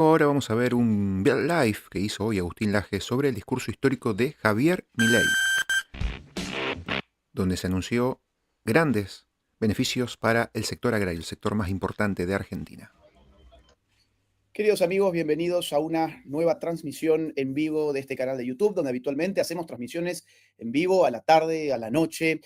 Ahora vamos a ver un live que hizo hoy Agustín Laje sobre el discurso histórico de Javier Milei, donde se anunció grandes beneficios para el sector agrario, el sector más importante de Argentina. Queridos amigos, bienvenidos a una nueva transmisión en vivo de este canal de YouTube, donde habitualmente hacemos transmisiones en vivo a la tarde, a la noche,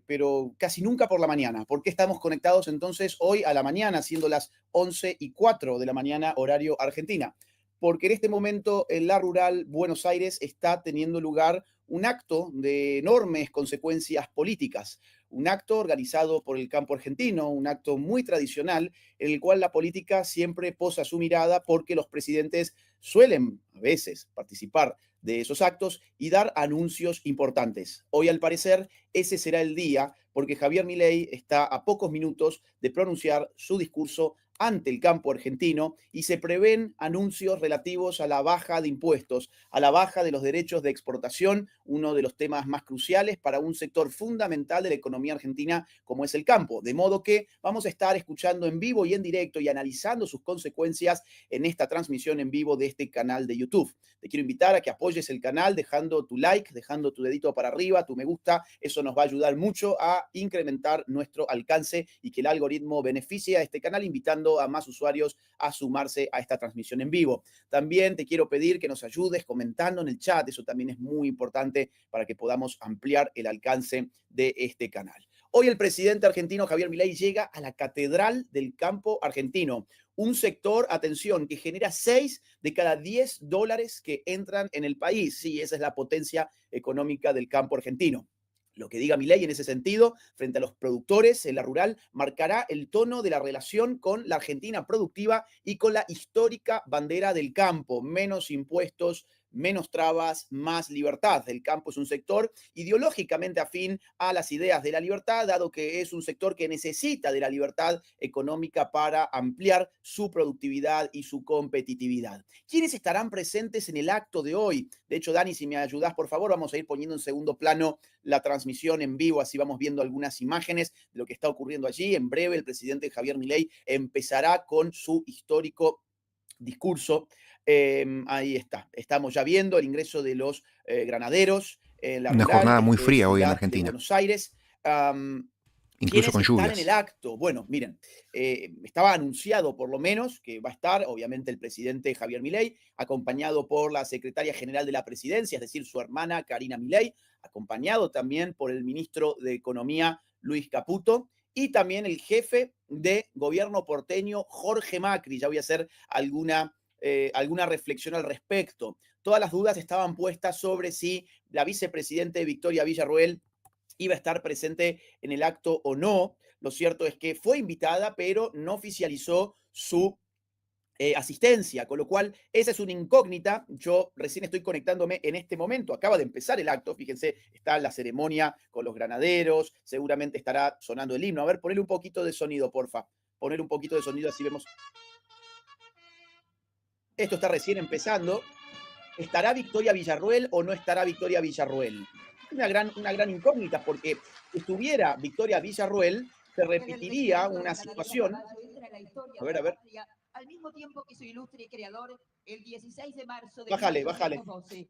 pero casi nunca por la mañana. ¿Por qué estamos conectados entonces hoy a la mañana, siendo las 11:04 de la mañana, horario Argentina? Porque en este momento en la rural Buenos Aires está teniendo lugar un acto de enormes consecuencias políticas, un acto organizado por el campo argentino, un acto muy tradicional en el cual la política siempre posa su mirada porque los presidentes suelen a veces participar de esos actos y dar anuncios importantes. Hoy, al parecer, ese será el día porque Javier Milei está a pocos minutos de pronunciar su discurso ante el campo argentino y se prevén anuncios relativos a la baja de impuestos, a la baja de los derechos de exportación, uno de los temas más cruciales para un sector fundamental de la economía argentina como es el campo. De modo que vamos a estar escuchando en vivo y en directo y analizando sus consecuencias en esta transmisión en vivo de este canal de YouTube. Te quiero invitar a que apoyes el canal dejando tu like, dejando tu dedito para arriba, tu me gusta. Eso nos va a ayudar mucho a incrementar nuestro alcance y que el algoritmo beneficie a este canal, invitando a más usuarios a sumarse a esta transmisión en vivo. También te quiero pedir que nos ayudes comentando en el chat. Eso también es muy importante para que podamos ampliar el alcance de este canal. Hoy el presidente argentino Javier Milei llega a la Catedral del Campo Argentino, un sector, atención, que genera 6 de cada 10 dólares que entran en el país. Sí, esa es la potencia económica del campo argentino. Lo que diga Milei en ese sentido, frente a los productores en la rural, marcará el tono de la relación con la Argentina productiva y con la histórica bandera del campo. Menos impuestos, menos trabas, más libertad. El campo es un sector ideológicamente afín a las ideas de la libertad, dado que es un sector que necesita de la libertad económica para ampliar su productividad y su competitividad. ¿Quiénes estarán presentes en el acto de hoy? De hecho, Dani, si me ayudás, por favor, vamos a ir poniendo en segundo plano la transmisión en vivo, así vamos viendo algunas imágenes de lo que está ocurriendo allí. En breve, el presidente Javier Milei empezará con su histórico discurso. Ahí está. Estamos ya viendo el ingreso de los granaderos en la Una rural. jornada muy Esto es fría hoy en Ciudad de Argentina, Buenos Aires. incluso ¿Quiénes con están en el lluvias. acto? Bueno, miren, estaba anunciado por lo menos que va a estar, obviamente, el presidente Javier Milei, acompañado por la secretaria general de la presidencia, es decir, su hermana Karina Milei, acompañado también por el ministro de Economía, Luis Caputo, y también el jefe de gobierno porteño, Jorge Macri. Ya voy a hacer alguna reflexión al respecto. Todas las dudas estaban puestas sobre si la vicepresidente Victoria Villarroel iba a estar presente en el acto o no. Lo cierto es que fue invitada, pero no oficializó su asistencia, con lo cual esa es una incógnita. Yo recién estoy conectándome en este momento, acaba de empezar el acto, fíjense, está la ceremonia con los granaderos, seguramente estará sonando el himno. A ver, ponle un poquito de sonido, porfa, poner un poquito de sonido, así vemos. Esto está recién empezando. ¿Estará Victoria Villarroel o no estará Victoria Villarroel? Una gran incógnita, porque si estuviera Victoria Villarroel, se En el repetiría regimiento de una Carabineros situación. Armada entra en la historia A de ver, a la ver, patria, al mismo tiempo que su ilustre creador, el 16 de marzo de bájale, bájale. 1812.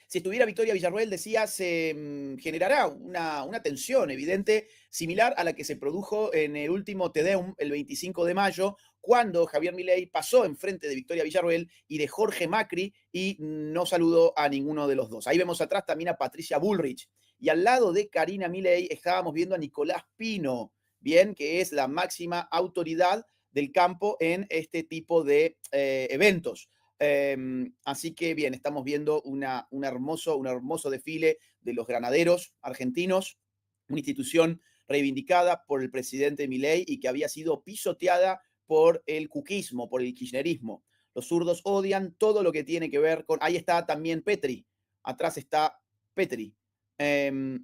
Si estuviera Victoria Villarroel, decía, se generará una tensión evidente, similar a la que se produjo en el último Te Deum, el 25 de mayo, cuando Javier Milei pasó enfrente de Victoria Villarroel y de Jorge Macri y no saludó a ninguno de los dos. Ahí vemos atrás también a Patricia Bullrich. Y al lado de Karina Milei estábamos viendo a Nicolás Pino, bien, que es la máxima autoridad del campo en este tipo de eventos. Así que bien, estamos viendo un hermoso desfile de los granaderos argentinos, una institución reivindicada por el presidente Milei y que había sido pisoteada por el cuquismo, por el kirchnerismo. Los zurdos odian todo lo que tiene que ver con... Ahí está también Petri, atrás está Petri. Eh,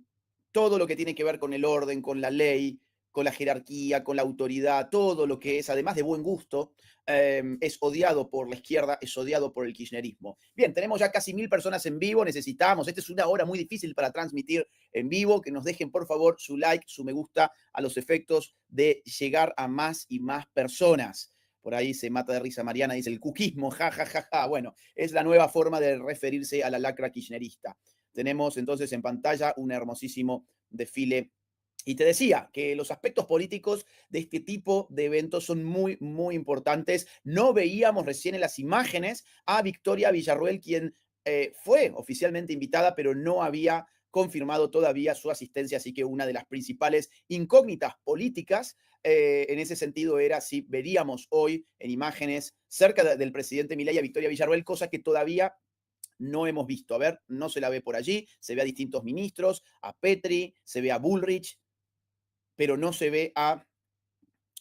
Todo lo que tiene que ver con el orden, con la ley, con la jerarquía, con la autoridad, todo lo que es, además de buen gusto, es odiado por la izquierda, es odiado por el kirchnerismo. Bien, tenemos ya casi 1000 personas en vivo, necesitamos, esta es una hora muy difícil para transmitir en vivo, que nos dejen por favor su like, su me gusta a los efectos de llegar a más y más personas. Por ahí se mata de risa Mariana, dice el cuquismo, ja, ja, ja, ja. Bueno, es la nueva forma de referirse a la lacra kirchnerista. Tenemos entonces en pantalla un hermosísimo desfile. Y te decía que los aspectos políticos de este tipo de eventos son muy, muy importantes. No veíamos recién en las imágenes a Victoria Villarruel, quien fue oficialmente invitada, pero no había confirmado todavía su asistencia. Así que una de las principales incógnitas políticas en ese sentido era si veríamos hoy en imágenes cerca del presidente Milei a Victoria Villarruel, cosa que todavía no hemos visto. A ver, no se la ve por allí, se ve a distintos ministros, a Petri, se ve a Bullrich, pero no se ve a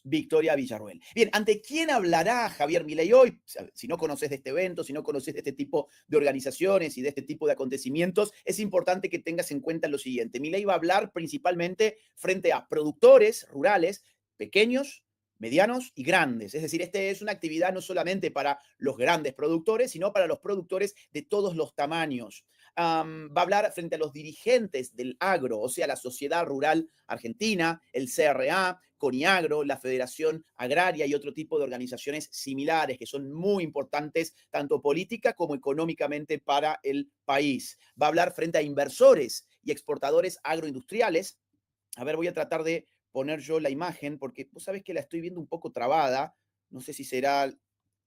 Victoria Villarruel. Bien, ¿ante quién hablará Javier Milei hoy? Si no conoces de este evento, si no conoces de este tipo de organizaciones y de este tipo de acontecimientos, es importante que tengas en cuenta lo siguiente. Milei va a hablar principalmente frente a productores rurales pequeños, medianos y grandes. Es decir, esta es una actividad no solamente para los grandes productores, sino para los productores de todos los tamaños. Va a hablar frente a los dirigentes del agro, o sea, la Sociedad Rural Argentina, el CRA, CONIAGRO, la Federación Agraria y otro tipo de organizaciones similares que son muy importantes tanto política como económicamente para el país. Va a hablar frente a inversores y exportadores agroindustriales. A ver, voy a tratar de poner yo la imagen porque vos sabés que la estoy viendo un poco trabada. No sé si será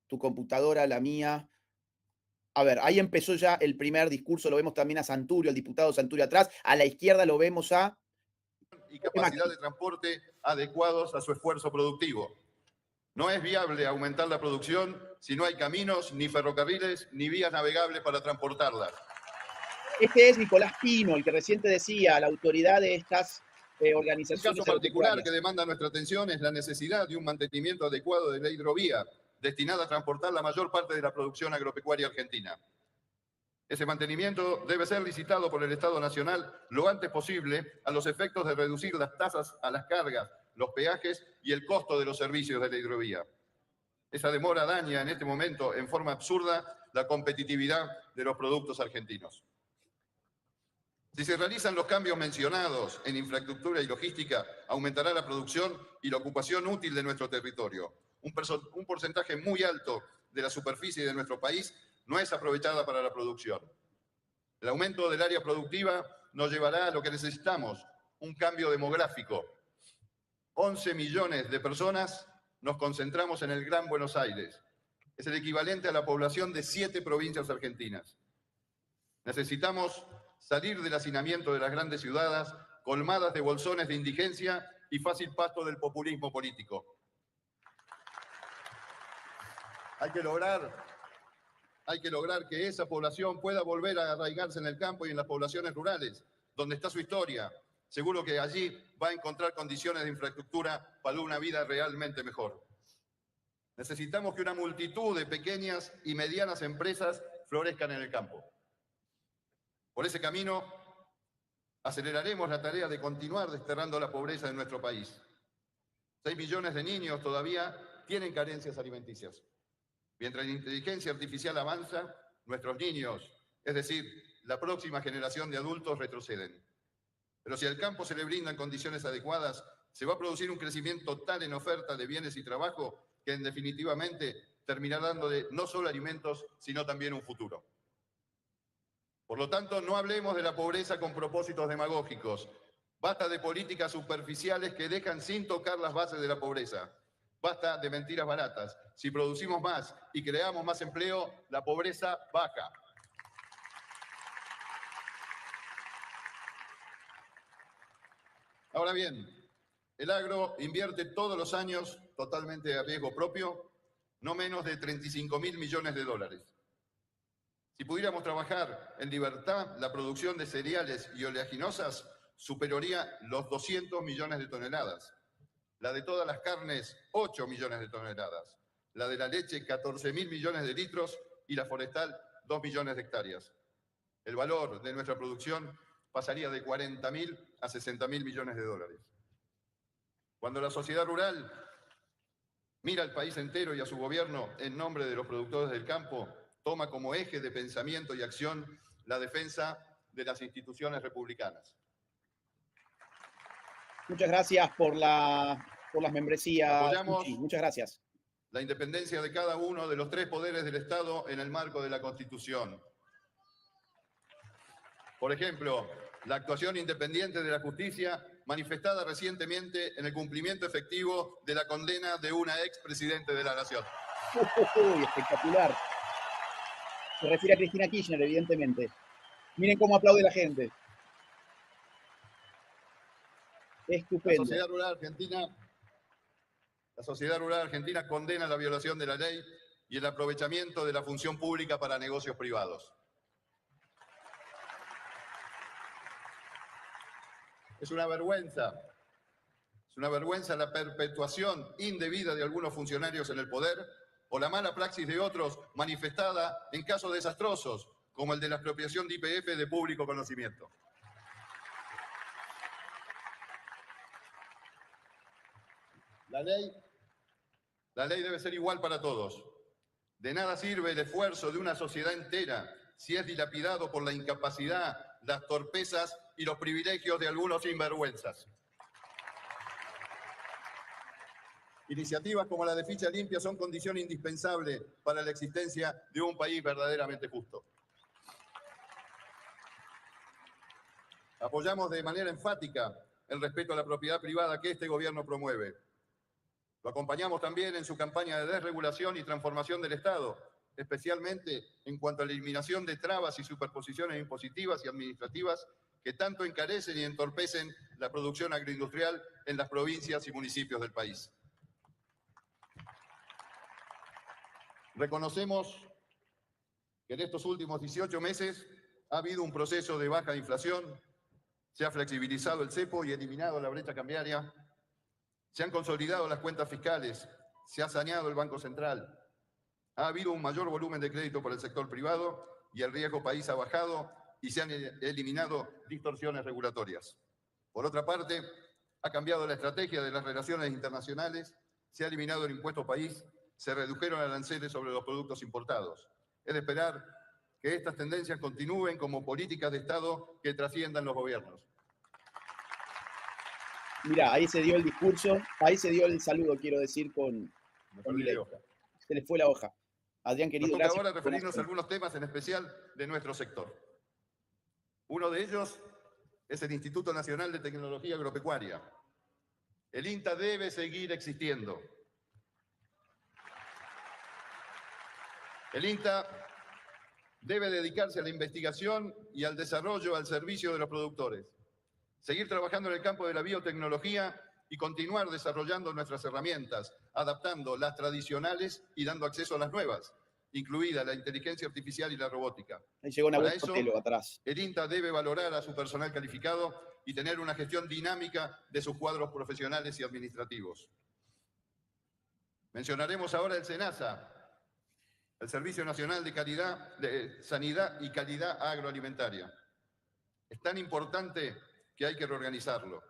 tu computadora, la mía. A ver, ahí empezó ya el primer discurso, lo vemos también a Santurio, el diputado Santurio atrás, a la izquierda lo vemos a... Y capacidad de transporte adecuados a su esfuerzo productivo. No es viable aumentar la producción si no hay caminos, ni ferrocarriles, ni vías navegables para transportarla. Este es Nicolás Pino, el que recién te decía, la autoridad de estas organizaciones. El caso particular que demanda nuestra atención es la necesidad de un mantenimiento adecuado de la hidrovía, destinada a transportar la mayor parte de la producción agropecuaria argentina. Ese mantenimiento debe ser licitado por el Estado Nacional lo antes posible a los efectos de reducir las tasas a las cargas, los peajes y el costo de los servicios de la hidrovía. Esa demora daña en este momento en forma absurda la competitividad de los productos argentinos. Si se realizan los cambios mencionados en infraestructura y logística, aumentará la producción y la ocupación útil de nuestro territorio. Un porcentaje muy alto de la superficie de nuestro país no es aprovechada para la producción. El aumento del área productiva nos llevará a lo que necesitamos, un cambio demográfico. 11 millones de personas nos concentramos en el Gran Buenos Aires. Es el equivalente a la población de 7 provincias argentinas. Necesitamos salir del hacinamiento de las grandes ciudades, colmadas de bolsones de indigencia y fácil pasto del populismo político. Hay que lograr que esa población pueda volver a arraigarse en el campo y en las poblaciones rurales, donde está su historia. Seguro que allí va a encontrar condiciones de infraestructura para una vida realmente mejor. Necesitamos que una multitud de pequeñas y medianas empresas florezcan en el campo. Por ese camino, aceleraremos la tarea de continuar desterrando la pobreza de nuestro país. 6 millones de niños todavía tienen carencias alimenticias. Mientras la inteligencia artificial avanza, nuestros niños, es decir, la próxima generación de adultos, retroceden. Pero si al campo se le brindan condiciones adecuadas, se va a producir un crecimiento tal en oferta de bienes y trabajo que definitivamente terminará dándole no solo alimentos, sino también un futuro. Por lo tanto, no hablemos de la pobreza con propósitos demagógicos. Basta de políticas superficiales que dejan sin tocar las bases de la pobreza. Basta de mentiras baratas. Si producimos más y creamos más empleo, la pobreza baja. Ahora bien, el agro invierte todos los años, totalmente a riesgo propio, no menos de 35.000 millones de dólares. Si pudiéramos trabajar en libertad, la producción de cereales y oleaginosas superaría los 200 millones de toneladas. La de todas las carnes, 8 millones de toneladas. La de la leche, 14.000 millones de litros y la forestal, 2 millones de hectáreas. El valor de nuestra producción pasaría de 40.000 a 60.000 millones de dólares. Cuando la sociedad rural mira al país entero y a su gobierno en nombre de los productores del campo, toma como eje de pensamiento y acción la defensa de las instituciones republicanas. Muchas gracias por las membresías. Apoyamos Muchas gracias. la independencia de cada uno de los tres poderes del Estado en el marco de la Constitución. Por ejemplo, la actuación independiente de la justicia manifestada recientemente en el cumplimiento efectivo de la condena de una expresidente de la Nación. Uy, espectacular. Se refiere a Cristina Kirchner, evidentemente. Miren cómo aplaude la gente. Estupendo. La sociedad rural argentina condena la violación de la ley y el aprovechamiento de la función pública para negocios privados. Es una vergüenza la perpetuación indebida de algunos funcionarios en el poder o la mala praxis de otros manifestada en casos desastrosos, como el de la expropiación de YPF de público conocimiento. La ley debe ser igual para todos. De nada sirve el esfuerzo de una sociedad entera si es dilapidado por la incapacidad, las torpezas y los privilegios de algunos sinvergüenzas. Iniciativas como la de Ficha Limpia son condición indispensable para la existencia de un país verdaderamente justo. Apoyamos de manera enfática el respeto a la propiedad privada que este gobierno promueve. Lo acompañamos también en su campaña de desregulación y transformación del Estado, especialmente en cuanto a la eliminación de trabas y superposiciones impositivas y administrativas que tanto encarecen y entorpecen la producción agroindustrial en las provincias y municipios del país. Reconocemos que en estos últimos 18 meses ha habido un proceso de baja inflación, se ha flexibilizado el cepo y eliminado la brecha cambiaria, se han consolidado las cuentas fiscales, se ha saneado el Banco Central, ha habido un mayor volumen de crédito por el sector privado y el riesgo país ha bajado y se han eliminado distorsiones regulatorias. Por otra parte, ha cambiado la estrategia de las relaciones internacionales, se ha eliminado el impuesto país, se redujeron aranceles sobre los productos importados. Es de esperar que estas tendencias continúen como políticas de Estado que trasciendan los gobiernos. Mira, ahí se dio el discurso, ahí se dio el saludo, quiero decir, con Milei. Se le fue la hoja. Adrián, querido, Nos toca gracias. ahora referirnos a algunos temas en especial de nuestro sector. Uno de ellos es el Instituto Nacional de Tecnología Agropecuaria. El INTA debe seguir existiendo. El INTA debe dedicarse a la investigación y al desarrollo al servicio de los productores. Seguir trabajando en el campo de la biotecnología y continuar desarrollando nuestras herramientas, adaptando las tradicionales y dando acceso a las nuevas, incluida la inteligencia artificial y la robótica. Ahí llegó Para eso, atrás. el INTA debe valorar a su personal calificado y tener una gestión dinámica de sus cuadros profesionales y administrativos. Mencionaremos ahora el SENASA, el Servicio Nacional de Sanidad y Calidad Agroalimentaria. Es tan importante que hay que reorganizarlo.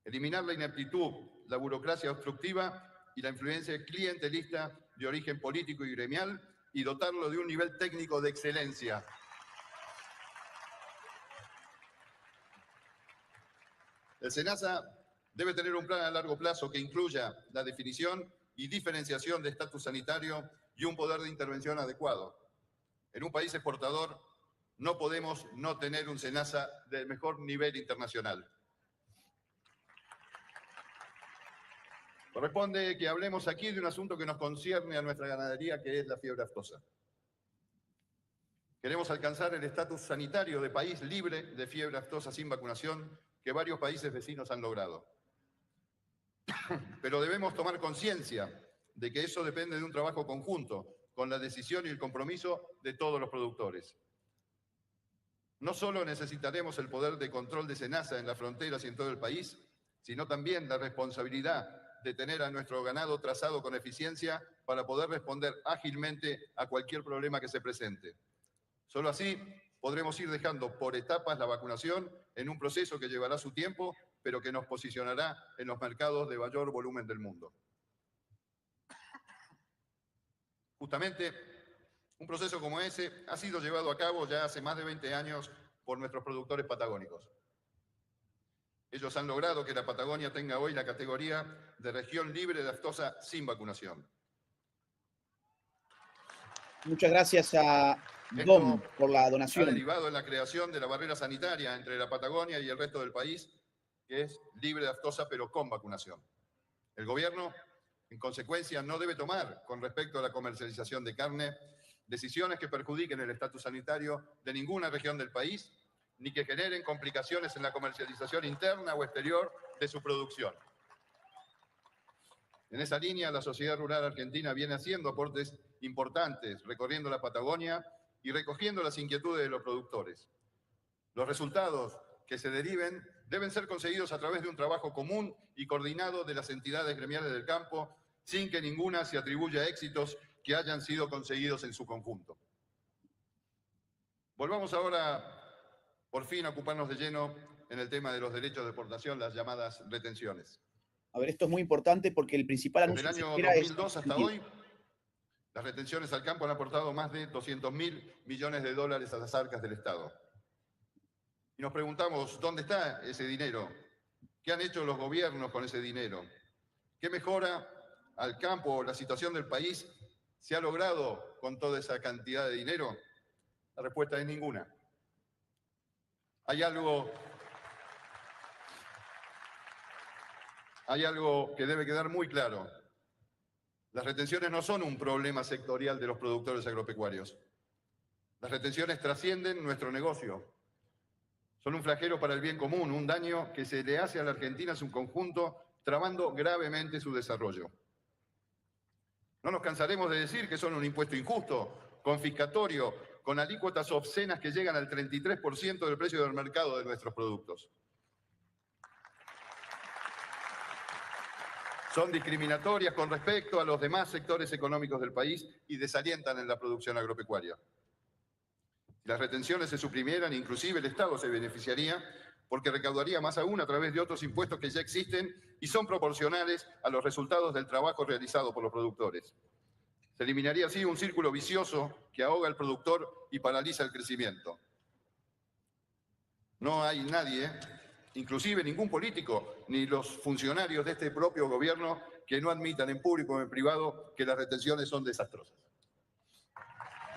Eliminar la ineptitud, la burocracia obstructiva y la influencia clientelista de origen político y gremial y dotarlo de un nivel técnico de excelencia. El SENASA debe tener un plan a largo plazo que incluya la definición y diferenciación de estatus sanitario y un poder de intervención adecuado. En un país exportador no podemos no tener un SENASA del mejor nivel internacional. Corresponde que hablemos aquí de un asunto que nos concierne a nuestra ganadería, que es la fiebre aftosa. Queremos alcanzar el estatus sanitario de país libre de fiebre aftosa sin vacunación que varios países vecinos han logrado. Pero debemos tomar conciencia de que eso depende de un trabajo conjunto, con la decisión y el compromiso de todos los productores. No solo necesitaremos el poder de control de SENASA en las fronteras y en todo el país, sino también la responsabilidad de tener a nuestro ganado trazado con eficiencia para poder responder ágilmente a cualquier problema que se presente. Solo así podremos ir dejando por etapas la vacunación en un proceso que llevará su tiempo, pero que nos posicionará en los mercados de mayor volumen del mundo. Justamente, un proceso como ese ha sido llevado a cabo ya hace más de 20 años por nuestros productores patagónicos. Ellos han logrado que la Patagonia tenga hoy la categoría de región libre de aftosa sin vacunación. Muchas gracias a Dom Esto por la ha donación. derivado en la creación de la barrera sanitaria entre la Patagonia y el resto del país, que es libre de aftosa pero con vacunación. El gobierno, en consecuencia, no debe tomar, con respecto a la comercialización de carne, decisiones que perjudiquen el estatus sanitario de ninguna región del país, ni que generen complicaciones en la comercialización interna o exterior de su producción. En esa línea, la sociedad rural argentina viene haciendo aportes importantes, recorriendo la Patagonia y recogiendo las inquietudes de los productores. Los resultados que se deriven deben ser conseguidos a través de un trabajo común y coordinado de las entidades gremiales del campo, sin que ninguna se atribuya éxitos que hayan sido conseguidos en su conjunto. Volvamos ahora, por fin, a ocuparnos de lleno en el tema de los derechos de exportación, las llamadas retenciones. A ver, esto es muy importante porque el principal Desde el anuncio año que era es 2002 hasta hoy, las retenciones al campo han aportado más de 200.000 millones de dólares a las arcas del Estado. Y nos preguntamos, ¿dónde está ese dinero? ¿Qué han hecho los gobiernos con ese dinero? ¿Qué mejora al campo o la situación del país se ha logrado con toda esa cantidad de dinero? La respuesta es ninguna. Hay algo que debe quedar muy claro. Las retenciones no son un problema sectorial de los productores agropecuarios. Las retenciones trascienden nuestro negocio. Son un flagelo para el bien común, un daño que se le hace a la Argentina en su conjunto, trabando gravemente su desarrollo. No nos cansaremos de decir que son un impuesto injusto, confiscatorio, con alícuotas obscenas que llegan al 33% del precio del mercado de nuestros productos. Son discriminatorias con respecto a los demás sectores económicos del país y desalientan en la producción agropecuaria. Si las retenciones se suprimieran, inclusive el Estado se beneficiaría porque recaudaría más aún a través de otros impuestos que ya existen y son proporcionales a los resultados del trabajo realizado por los productores. Se eliminaría así un círculo vicioso que ahoga al productor y paraliza el crecimiento. No hay nadie, inclusive ningún político, ni los funcionarios de este propio gobierno, que no admitan en público o en privado que las retenciones son desastrosas.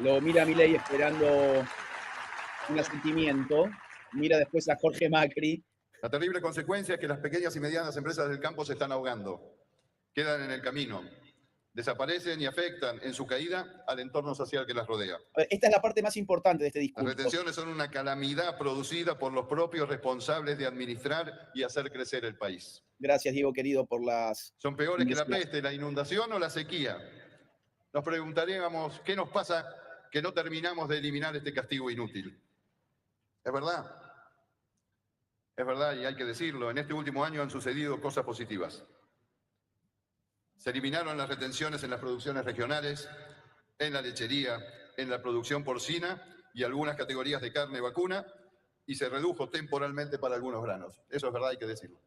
Lo mira Milei esperando un asentimiento. Mira después a Jorge Macri. La terrible consecuencia es que las pequeñas y medianas empresas del campo se están ahogando, quedan en el camino, desaparecen y afectan en su caída al entorno social que las rodea. A ver, esta es la parte más importante de este Las discurso. retenciones son una calamidad producida por los propios responsables de administrar y hacer crecer el país. Gracias, Diego, querido, por las... Son peores que la peste, la inundación o la sequía. Nos preguntaríamos, ¿qué nos pasa que no terminamos de eliminar este castigo inútil? Es verdad y hay que decirlo, en este último año han sucedido cosas positivas. Se eliminaron las retenciones en las producciones regionales, en la lechería, en la producción porcina y algunas categorías de carne vacuna, y se redujo temporalmente para algunos granos. Eso es verdad, hay que decirlo.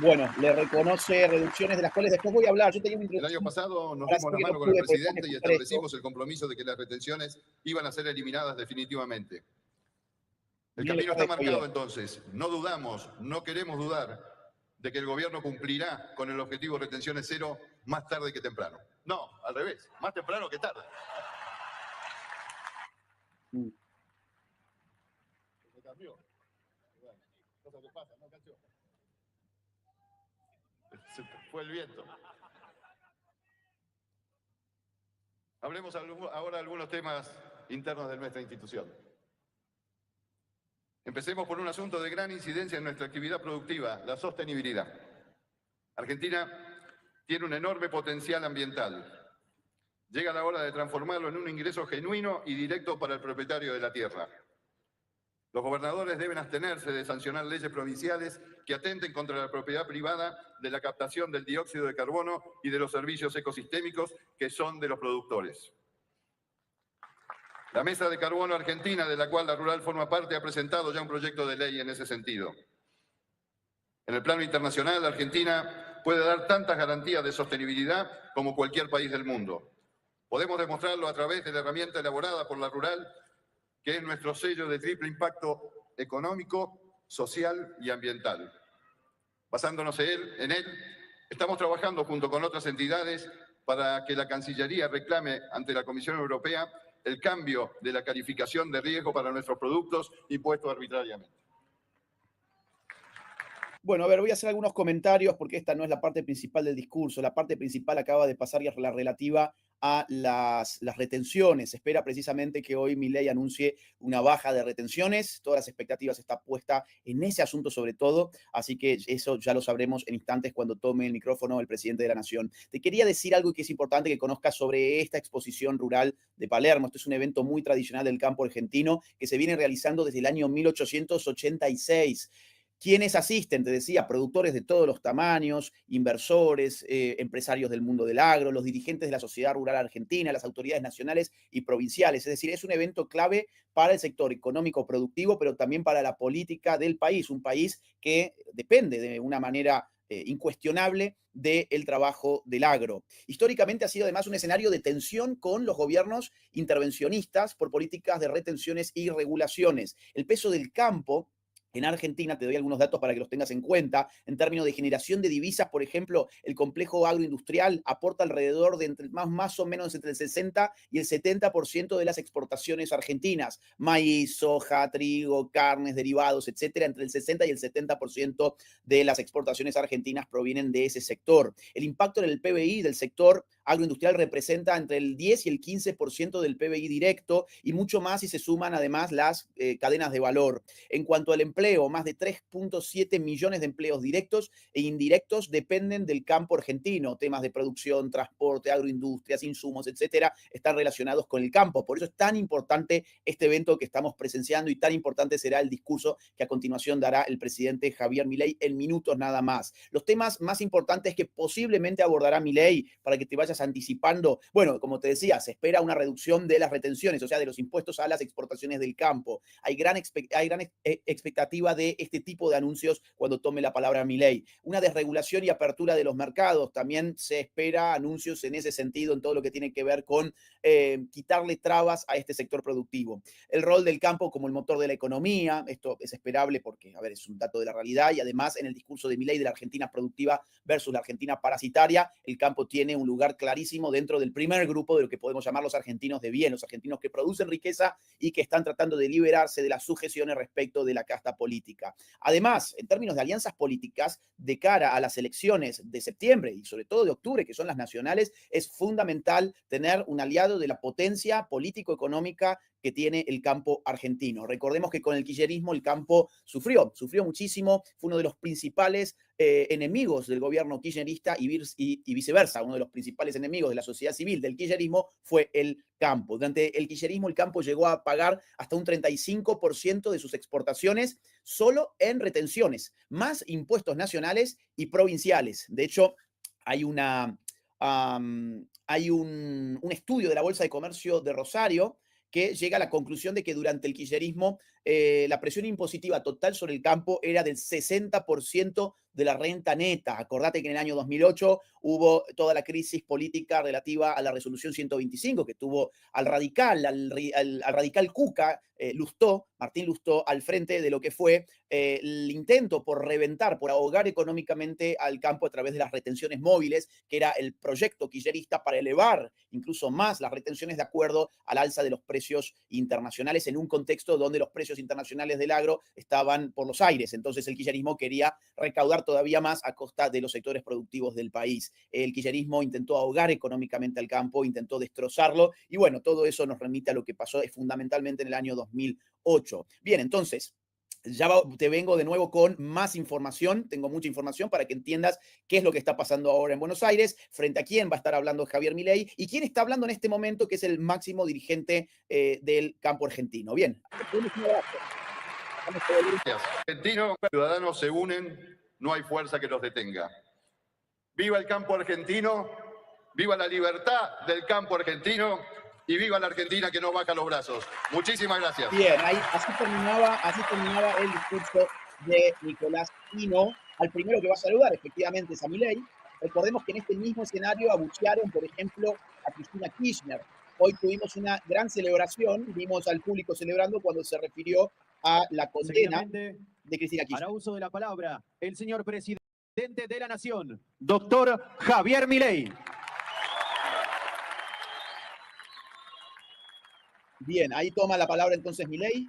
Bueno, le reconoce reducciones de las cuales después voy a hablar. Yo tenía una El año pasado nos Ahora dimos la sí mano no con el pude, porque presidente y vamos a escuchar establecimos el compromiso de que las retenciones iban a ser eliminadas definitivamente. El Bien, camino está bien. marcado entonces. No dudamos, no queremos dudar de que el gobierno cumplirá con el objetivo de retenciones cero más tarde que temprano. No, al revés, más temprano que tarde. Se cambió. Bueno, cosa que pasa, ¿no, Cacho? Se fue el viento. Hablemos ahora de algunos temas internos de nuestra institución. Empecemos por un asunto de gran incidencia en nuestra actividad productiva, la sostenibilidad. Argentina tiene un enorme potencial ambiental. Llega la hora de transformarlo en un ingreso genuino y directo para el propietario de la tierra. Los gobernadores deben abstenerse de sancionar leyes provinciales que atenten contra la propiedad privada de la captación del dióxido de carbono y de los servicios ecosistémicos que son de los productores. La Mesa de Carbono Argentina, de la cual la Rural forma parte, ha presentado ya un proyecto de ley en ese sentido. En el plano internacional, la Argentina puede dar tantas garantías de sostenibilidad como cualquier país del mundo. Podemos demostrarlo a través de la herramienta elaborada por la Rural, que es nuestro sello de triple impacto económico, social y ambiental. Basándonos en él, estamos trabajando junto con otras entidades para que la Cancillería reclame ante la Comisión Europea el cambio de la calificación de riesgo para nuestros productos impuestos arbitrariamente. Bueno, a ver, voy a hacer algunos comentarios porque esta no es la parte principal del discurso. La parte principal acaba de pasar y es la relativa a las retenciones. Se espera precisamente que hoy Milei anuncie una baja de retenciones. Todas las expectativas están puestas en ese asunto sobre todo. Así que eso ya lo sabremos en instantes cuando tome el micrófono el presidente de la Nación. Te quería decir algo que es importante que conozcas sobre esta exposición rural de Palermo. Este es un evento muy tradicional del campo argentino que se viene realizando desde el año 1886. ¿Quiénes asisten? Te decía, productores de todos los tamaños, inversores, empresarios del mundo del agro, los dirigentes de la sociedad rural argentina, las autoridades nacionales y provinciales. Es decir, es un evento clave para el sector económico productivo, pero también para la política del país, un país que depende de una manera incuestionable del trabajo del agro. Históricamente ha sido además un escenario de tensión con los gobiernos intervencionistas por políticas de retenciones y regulaciones. El peso del campo en Argentina, te doy algunos datos para que los tengas en cuenta, en términos de generación de divisas, por ejemplo, el complejo agroindustrial aporta alrededor de más o menos entre el 60 y el 70% de las exportaciones argentinas. Maíz, soja, trigo, carnes, derivados, etcétera, entre el 60 y el 70% de las exportaciones argentinas provienen de ese sector. El impacto en el PBI del sector agroindustrial representa entre el 10 y el 15% del PBI directo y mucho más si se suman además las cadenas de valor. En cuanto al empleo, más de 3.7 millones de empleos directos e indirectos dependen del campo argentino. Temas de producción, transporte, agroindustrias, insumos, etcétera, están relacionados con el campo. Por eso es tan importante este evento que estamos presenciando y tan importante será el discurso que a continuación dará el presidente Javier Milei en minutos nada más. Los temas más importantes que posiblemente abordará Milei para que te vayas anticipando, bueno, como te decía, se espera una reducción de las retenciones, o sea, de los impuestos a las exportaciones del campo. Hay gran expectativa de este tipo de anuncios cuando tome la palabra Milei. Una desregulación y apertura de los mercados. También se espera anuncios en ese sentido, en todo lo que tiene que ver con quitarle trabas a este sector productivo. El rol del campo como el motor de la economía, esto es esperable porque, a ver, es un dato de la realidad y además en el discurso de Milei de la Argentina productiva versus la Argentina parasitaria, el campo tiene un lugar clarísimo dentro del primer grupo de lo que podemos llamar los argentinos de bien, los argentinos que producen riqueza y que están tratando de liberarse de las sujeciones respecto de la casta política. Además, en términos de alianzas políticas, de cara a las elecciones de septiembre y sobre todo de octubre, que son las nacionales, es fundamental tener un aliado de la potencia político-económica que tiene el campo argentino. Recordemos que con el kirchnerismo el campo sufrió muchísimo, fue uno de los principales enemigos del gobierno kirchnerista y viceversa. Uno de los principales enemigos de la sociedad civil del kirchnerismo fue el campo. Durante el kirchnerismo el campo llegó a pagar hasta un 35% de sus exportaciones solo en retenciones, más impuestos nacionales y provinciales. De hecho, hay un estudio de la Bolsa de Comercio de Rosario que llega a la conclusión de que durante el kirchnerismo la presión impositiva total sobre el campo era del 60% de la renta neta. Acordate que en el año 2008 hubo toda la crisis política relativa a la resolución 125 que tuvo al radical Cuca, Martín Lustó, al frente de lo que fue el intento por reventar, por ahogar económicamente al campo a través de las retenciones móviles, que era el proyecto kirchnerista para elevar incluso más las retenciones de acuerdo al alza de los precios internacionales en un contexto donde los precios internacionales del agro estaban por los aires. Entonces el kirchnerismo quería recaudar todavía más a costa de los sectores productivos del país. El kirchnerismo intentó ahogar económicamente al campo, intentó destrozarlo y bueno, todo eso nos remite a lo que pasó fundamentalmente en el año 2008. Bien, entonces, ya te vengo de nuevo con más información. Tengo mucha información para que entiendas qué es lo que está pasando ahora en Buenos Aires, frente a quién va a estar hablando Javier Milei y quién está hablando en este momento, que es el máximo dirigente del campo argentino. Bien. Argentinos, ciudadanos se unen, no hay fuerza que los detenga. Viva el campo argentino, viva la libertad del campo argentino y viva la Argentina que no baja los brazos. Muchísimas gracias. Bien, así terminaba el discurso de Nicolás Pino. Al primero que va a saludar, efectivamente, es a Milei. Recordemos que en este mismo escenario abuchearon, por ejemplo, a Cristina Kirchner. Hoy tuvimos una gran celebración, vimos al público celebrando cuando se refirió a la condena de Cristina Kirchner. Hará uso de la palabra el señor presidente de la Nación, doctor Javier Milei. Bien, ahí toma la palabra entonces Milei.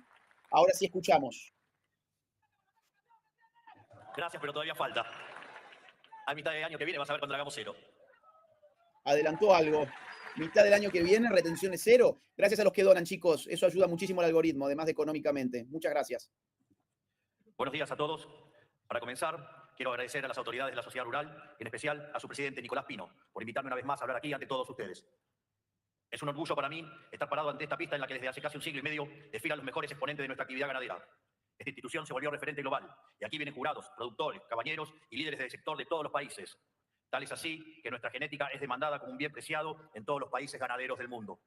Ahora sí escuchamos. Gracias, pero todavía falta. A mitad del año que viene vas a ver cuando hagamos cero. Adelantó algo. Mitad del año que viene, retenciones cero. Gracias a los que donan, chicos. Eso ayuda muchísimo al algoritmo, además de económicamente. Muchas gracias. Buenos días a todos. Para comenzar, quiero agradecer a las autoridades de la sociedad rural, en especial a su presidente Nicolás Pino, por invitarme una vez más a hablar aquí ante todos ustedes. Es un orgullo para mí estar parado ante esta pista en la que desde hace casi un siglo y medio desfilan los mejores exponentes de nuestra actividad ganadera. Esta institución se volvió referente global y aquí vienen jurados, productores, cabañeros y líderes del sector de todos los países. Tal es así que nuestra genética es demandada como un bien preciado en todos los países ganaderos del mundo.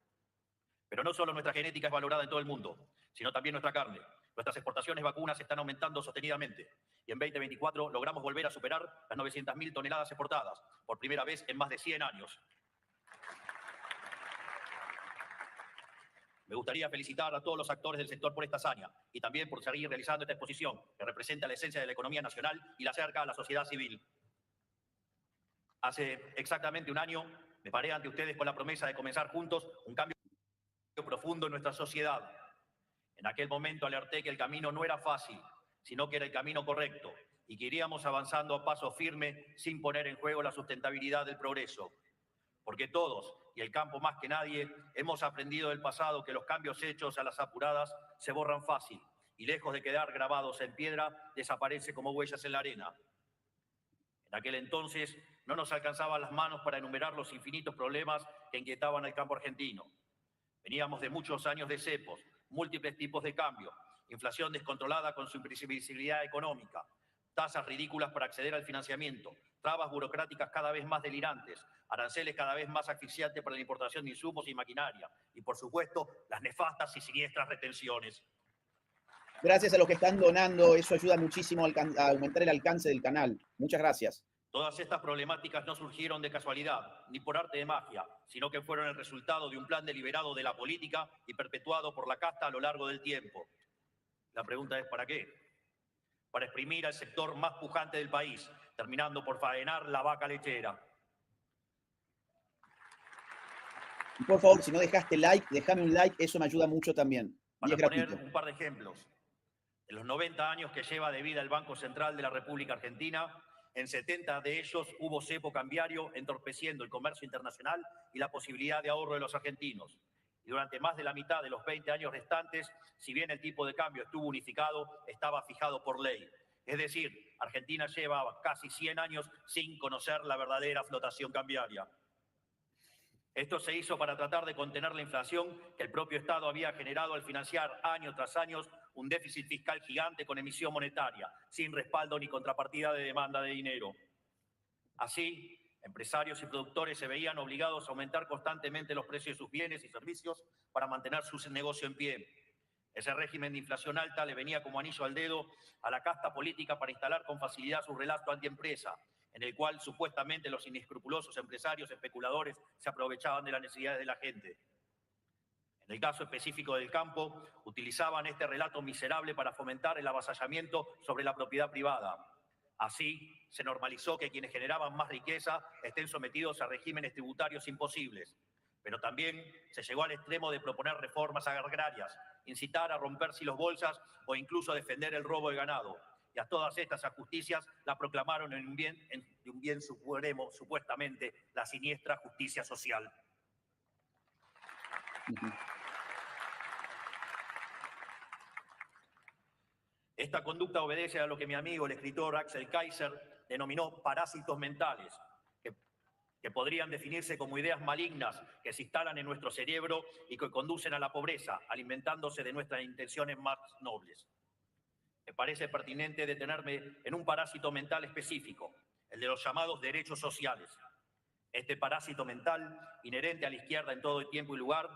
Pero no solo nuestra genética es valorada en todo el mundo, sino también nuestra carne. Nuestras exportaciones de vacunas están aumentando sostenidamente y en 2024 logramos volver a superar las 900.000 toneladas exportadas, por primera vez en más de 100 años. Me gustaría felicitar a todos los actores del sector por esta hazaña y también por seguir realizando esta exposición que representa la esencia de la economía nacional y la acerca a la sociedad civil. Hace exactamente un año me paré ante ustedes con la promesa de comenzar juntos un cambio profundo en nuestra sociedad. En aquel momento alerté que el camino no era fácil, sino que era el camino correcto y que iríamos avanzando a paso firme sin poner en juego la sustentabilidad del progreso. Porque todos, y el campo más que nadie, hemos aprendido del pasado que los cambios hechos a las apuradas se borran fácil y lejos de quedar grabados en piedra, desaparece como huellas en la arena. En aquel entonces no nos alcanzaban las manos para enumerar los infinitos problemas que inquietaban al campo argentino. Veníamos de muchos años de cepos, múltiples tipos de cambio, inflación descontrolada con su imprevisibilidad económica, tasas ridículas para acceder al financiamiento, trabas burocráticas cada vez más delirantes, aranceles cada vez más asfixiantes para la importación de insumos y maquinaria, y por supuesto, las nefastas y siniestras retenciones. Gracias a los que están donando, eso ayuda muchísimo a aumentar el alcance del canal. Muchas gracias. Todas estas problemáticas no surgieron de casualidad, ni por arte de magia, sino que fueron el resultado de un plan deliberado de la política y perpetuado por la casta a lo largo del tiempo. La pregunta es ¿para qué? Para exprimir al sector más pujante del país, terminando por faenar la vaca lechera. Y por favor, si no dejaste like, déjame un like, eso me ayuda mucho también. Para es poner gratuito. un par de ejemplos. En los 90 años que lleva de vida el Banco Central de la República Argentina, en 70 de ellos hubo cepo cambiario entorpeciendo el comercio internacional y la posibilidad de ahorro de los argentinos. Y durante más de la mitad de los 20 años restantes, si bien el tipo de cambio estuvo unificado, estaba fijado por ley. Es decir, Argentina lleva casi 100 años sin conocer la verdadera flotación cambiaria. Esto se hizo para tratar de contener la inflación que el propio Estado había generado al financiar año tras año un déficit fiscal gigante con emisión monetaria, sin respaldo ni contrapartida de demanda de dinero. Así, empresarios y productores se veían obligados a aumentar constantemente los precios de sus bienes y servicios para mantener su negocio en pie. Ese régimen de inflación alta le venía como anillo al dedo a la casta política para instalar con facilidad su relato antiempresa, en el cual supuestamente los inescrupulosos empresarios especuladores se aprovechaban de las necesidades de la gente. En el caso específico del campo, utilizaban este relato miserable para fomentar el avasallamiento sobre la propiedad privada. Así, se normalizó que quienes generaban más riqueza estén sometidos a regímenes tributarios imposibles. Pero también se llegó al extremo de proponer reformas agrarias, incitar a romper silos bolsas o incluso defender el robo de ganado. Y a todas estas ajusticias la proclamaron en un bien supremo, supuestamente, la siniestra justicia social. Esta conducta obedece a lo que mi amigo, el escritor Axel Kaiser, denominó parásitos mentales, que podrían definirse como ideas malignas que se instalan en nuestro cerebro y que conducen a la pobreza, alimentándose de nuestras intenciones más nobles. Me parece pertinente detenerme en un parásito mental específico, el de los llamados derechos sociales. Este parásito mental, inherente a la izquierda en todo el tiempo y lugar,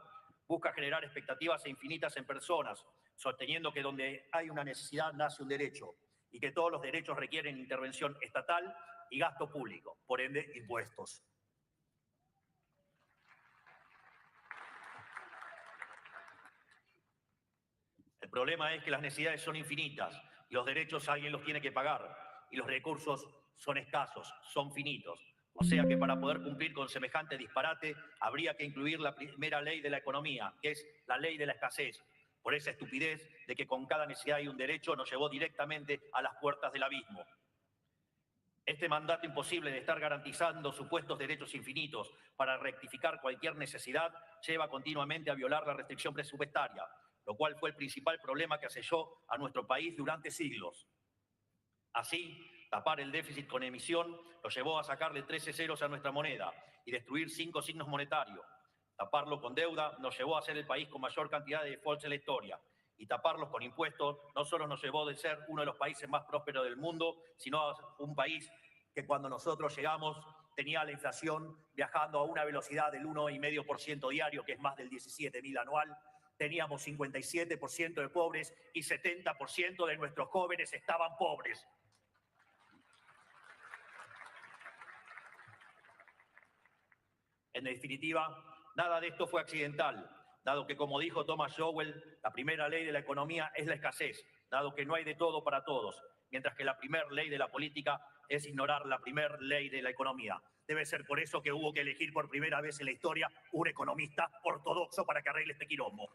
busca generar expectativas infinitas en personas, sosteniendo que donde hay una necesidad nace un derecho y que todos los derechos requieren intervención estatal y gasto público, por ende, impuestos. El problema es que las necesidades son infinitas y los derechos alguien los tiene que pagar y los recursos son escasos, son finitos. O sea que para poder cumplir con semejante disparate habría que incluir la primera ley de la economía, que es la ley de la escasez. Por esa estupidez de que con cada necesidad y un derecho nos llevó directamente a las puertas del abismo. Este mandato imposible de estar garantizando supuestos derechos infinitos para rectificar cualquier necesidad lleva continuamente a violar la restricción presupuestaria, lo cual fue el principal problema que aselló a nuestro país durante siglos. Así, tapar el déficit con emisión lo llevó a sacarle 13 ceros a nuestra moneda y destruir 5 signos monetarios. Taparlo con deuda nos llevó a ser el país con mayor cantidad de defaults en la historia. Y taparlos con impuestos no solo nos llevó de ser uno de los países más prósperos del mundo, sino a un país que cuando nosotros llegamos tenía la inflación viajando a una velocidad del 1,5% diario, que es más del 17.000 anual. Teníamos 57% de pobres y 70% de nuestros jóvenes estaban pobres. En definitiva, nada de esto fue accidental, dado que, como dijo Thomas Sowell, la primera ley de la economía es la escasez, dado que no hay de todo para todos, mientras que la primera ley de la política es ignorar la primera ley de la economía. Debe ser por eso que hubo que elegir por primera vez en la historia un economista ortodoxo para que arregle este quilombo.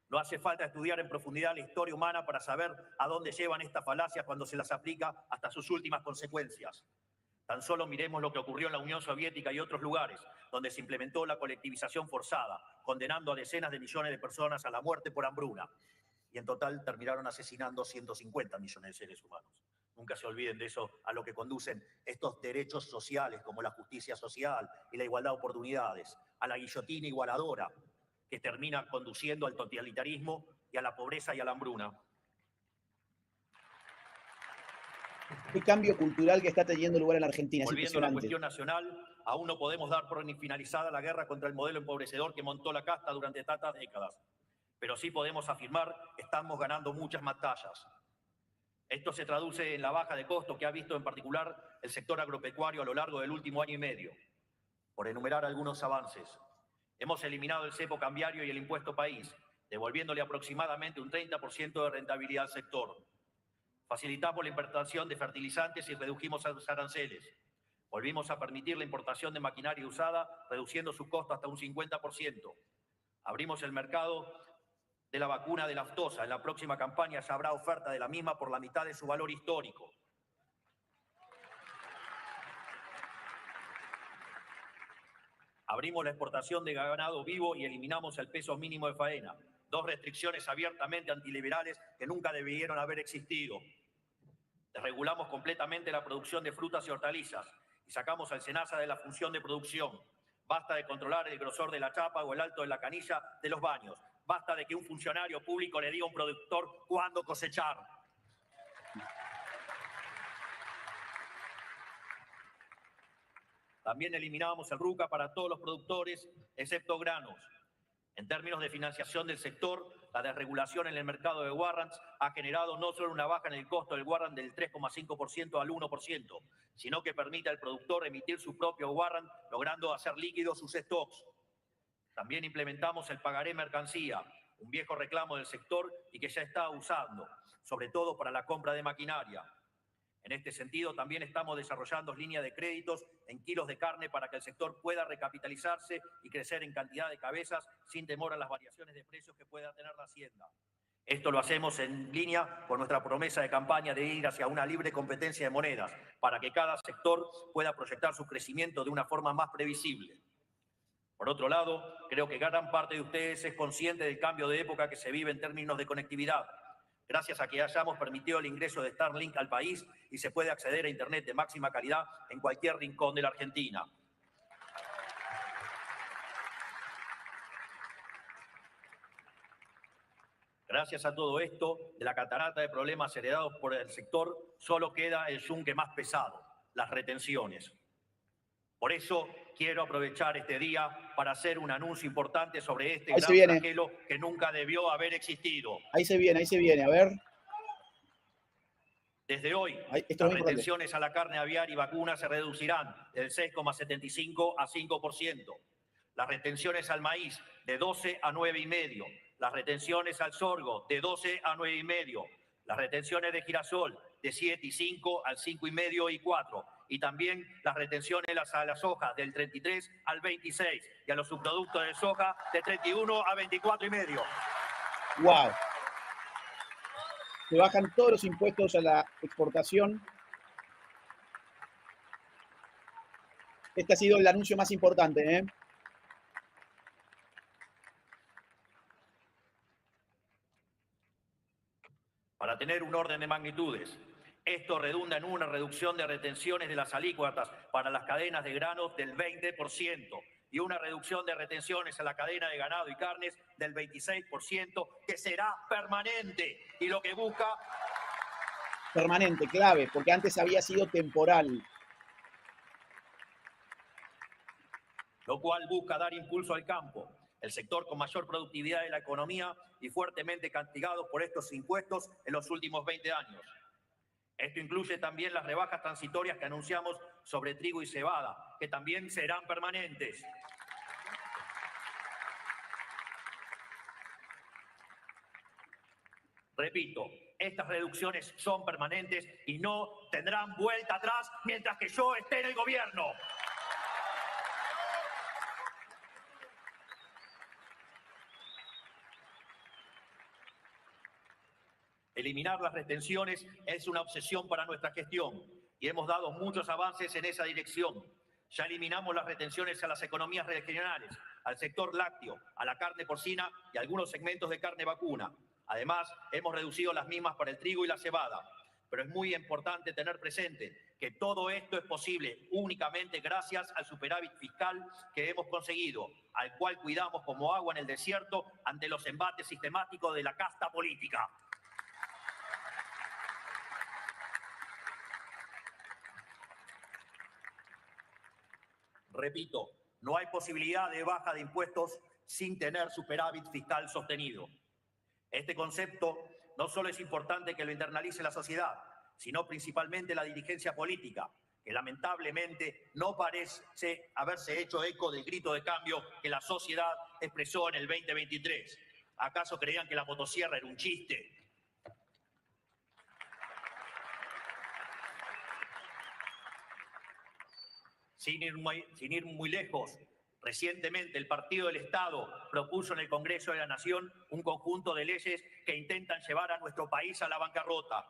No hace falta estudiar en profundidad la historia humana para saber a dónde llevan estas falacias cuando se las aplica hasta sus últimas consecuencias. Tan solo miremos lo que ocurrió en la Unión Soviética y otros lugares, donde se implementó la colectivización forzada, condenando a decenas de millones de personas a la muerte por hambruna. Y en total terminaron asesinando 150 millones de seres humanos. Nunca se olviden de eso, a lo que conducen estos derechos sociales, como la justicia social y la igualdad de oportunidades, a la guillotina igualadora, que termina conduciendo al totalitarismo y a la pobreza y a la hambruna. El cambio cultural que está teniendo lugar en la Argentina. Volviendo a la cuestión nacional, aún no podemos dar por finalizada la guerra contra el modelo empobrecedor que montó la casta durante tantas décadas. Pero sí podemos afirmar que estamos ganando muchas batallas. Esto se traduce en la baja de costos que ha visto en particular el sector agropecuario a lo largo del último año y medio. Por enumerar algunos avances, hemos eliminado el cepo cambiario y el impuesto país, devolviéndole aproximadamente un 30% de rentabilidad al sector. Facilitamos la importación de fertilizantes y redujimos los aranceles. Volvimos a permitir la importación de maquinaria usada, reduciendo su costo hasta un 50%. Abrimos el mercado de la vacuna de la aftosa. En la próxima campaña ya habrá oferta de la misma por la mitad de su valor histórico. Abrimos la exportación de ganado vivo y eliminamos el peso mínimo de faena. 2 restricciones abiertamente antiliberales que nunca debieron haber existido. Desregulamos completamente la producción de frutas y hortalizas y sacamos al SENASA de la función de producción. Basta de controlar el grosor de la chapa o el alto de la canilla de los baños. Basta de que un funcionario público le diga a un productor cuándo cosechar. También eliminamos el RUCA para todos los productores, excepto granos. En términos de financiación del sector, la desregulación en el mercado de warrants ha generado no solo una baja en el costo del warrant del 3,5% al 1%, sino que permite al productor emitir su propio warrant, logrando hacer líquidos sus stocks. También implementamos el pagaré mercancía, un viejo reclamo del sector y que ya está usando, sobre todo para la compra de maquinaria. En este sentido, también estamos desarrollando líneas de créditos en kilos de carne para que el sector pueda recapitalizarse y crecer en cantidad de cabezas sin temor a las variaciones de precios que pueda tener la hacienda. Esto lo hacemos en línea con nuestra promesa de campaña de ir hacia una libre competencia de monedas, para que cada sector pueda proyectar su crecimiento de una forma más previsible. Por otro lado, creo que gran parte de ustedes es consciente del cambio de época que se vive en términos de conectividad. Gracias a que hayamos permitido el ingreso de Starlink al país y se puede acceder a Internet de máxima calidad en cualquier rincón de la Argentina. Gracias a todo esto, de la catarata de problemas heredados por el sector, solo queda el yunque más pesado, las retenciones. Por eso quiero aprovechar este día para hacer un anuncio importante sobre este gran flagelo que nunca debió haber existido. Ahí se viene, a ver. Desde hoy, las retenciones a la carne aviar y vacuna se reducirán del 6,75 a 5%. Las retenciones al maíz de 12 a 9,5%. las retenciones al sorgo de 12 a 9,5, las retenciones de girasol de 7 y 5 al 5,5 y 4, y también las retenciones a la soja del 33 al 26 y a los subproductos de soja de 31 a 24,5. ¡Wow! Se bajan todos los impuestos a la exportación. Este ha sido el anuncio más importante, ¿eh? Para tener un orden de magnitudes, esto redunda en una reducción de retenciones de las alícuotas para las cadenas de granos del 20% y una reducción de retenciones a la cadena de ganado y carnes del 26%, que será permanente y lo que busca... Permanente, clave, porque antes había sido temporal. Lo cual busca dar impulso al campo, el sector con mayor productividad de la economía y fuertemente castigado por estos impuestos en los últimos 20 años. Esto incluye también las rebajas transitorias que anunciamos sobre trigo y cebada, que también serán permanentes. Repito, estas reducciones son permanentes y no tendrán vuelta atrás mientras que yo esté en el gobierno. Eliminar las retenciones es una obsesión para nuestra gestión y hemos dado muchos avances en esa dirección. Ya eliminamos las retenciones a las economías regionales, al sector lácteo, a la carne porcina y a algunos segmentos de carne vacuna. Además, hemos reducido las mismas para el trigo y la cebada. Pero es muy importante tener presente que todo esto es posible únicamente gracias al superávit fiscal que hemos conseguido, al cual cuidamos como agua en el desierto ante los embates sistemáticos de la casta política. Repito, no hay posibilidad de baja de impuestos sin tener superávit fiscal sostenido. Este concepto no solo es importante que lo internalice la sociedad, sino principalmente la dirigencia política, que lamentablemente no parece haberse hecho eco del grito de cambio que la sociedad expresó en el 2023. ¿Acaso creían que la motosierra era un chiste? Sin ir muy lejos, recientemente el Partido del Estado propuso en el Congreso de la Nación un conjunto de leyes que intentan llevar a nuestro país a la bancarrota.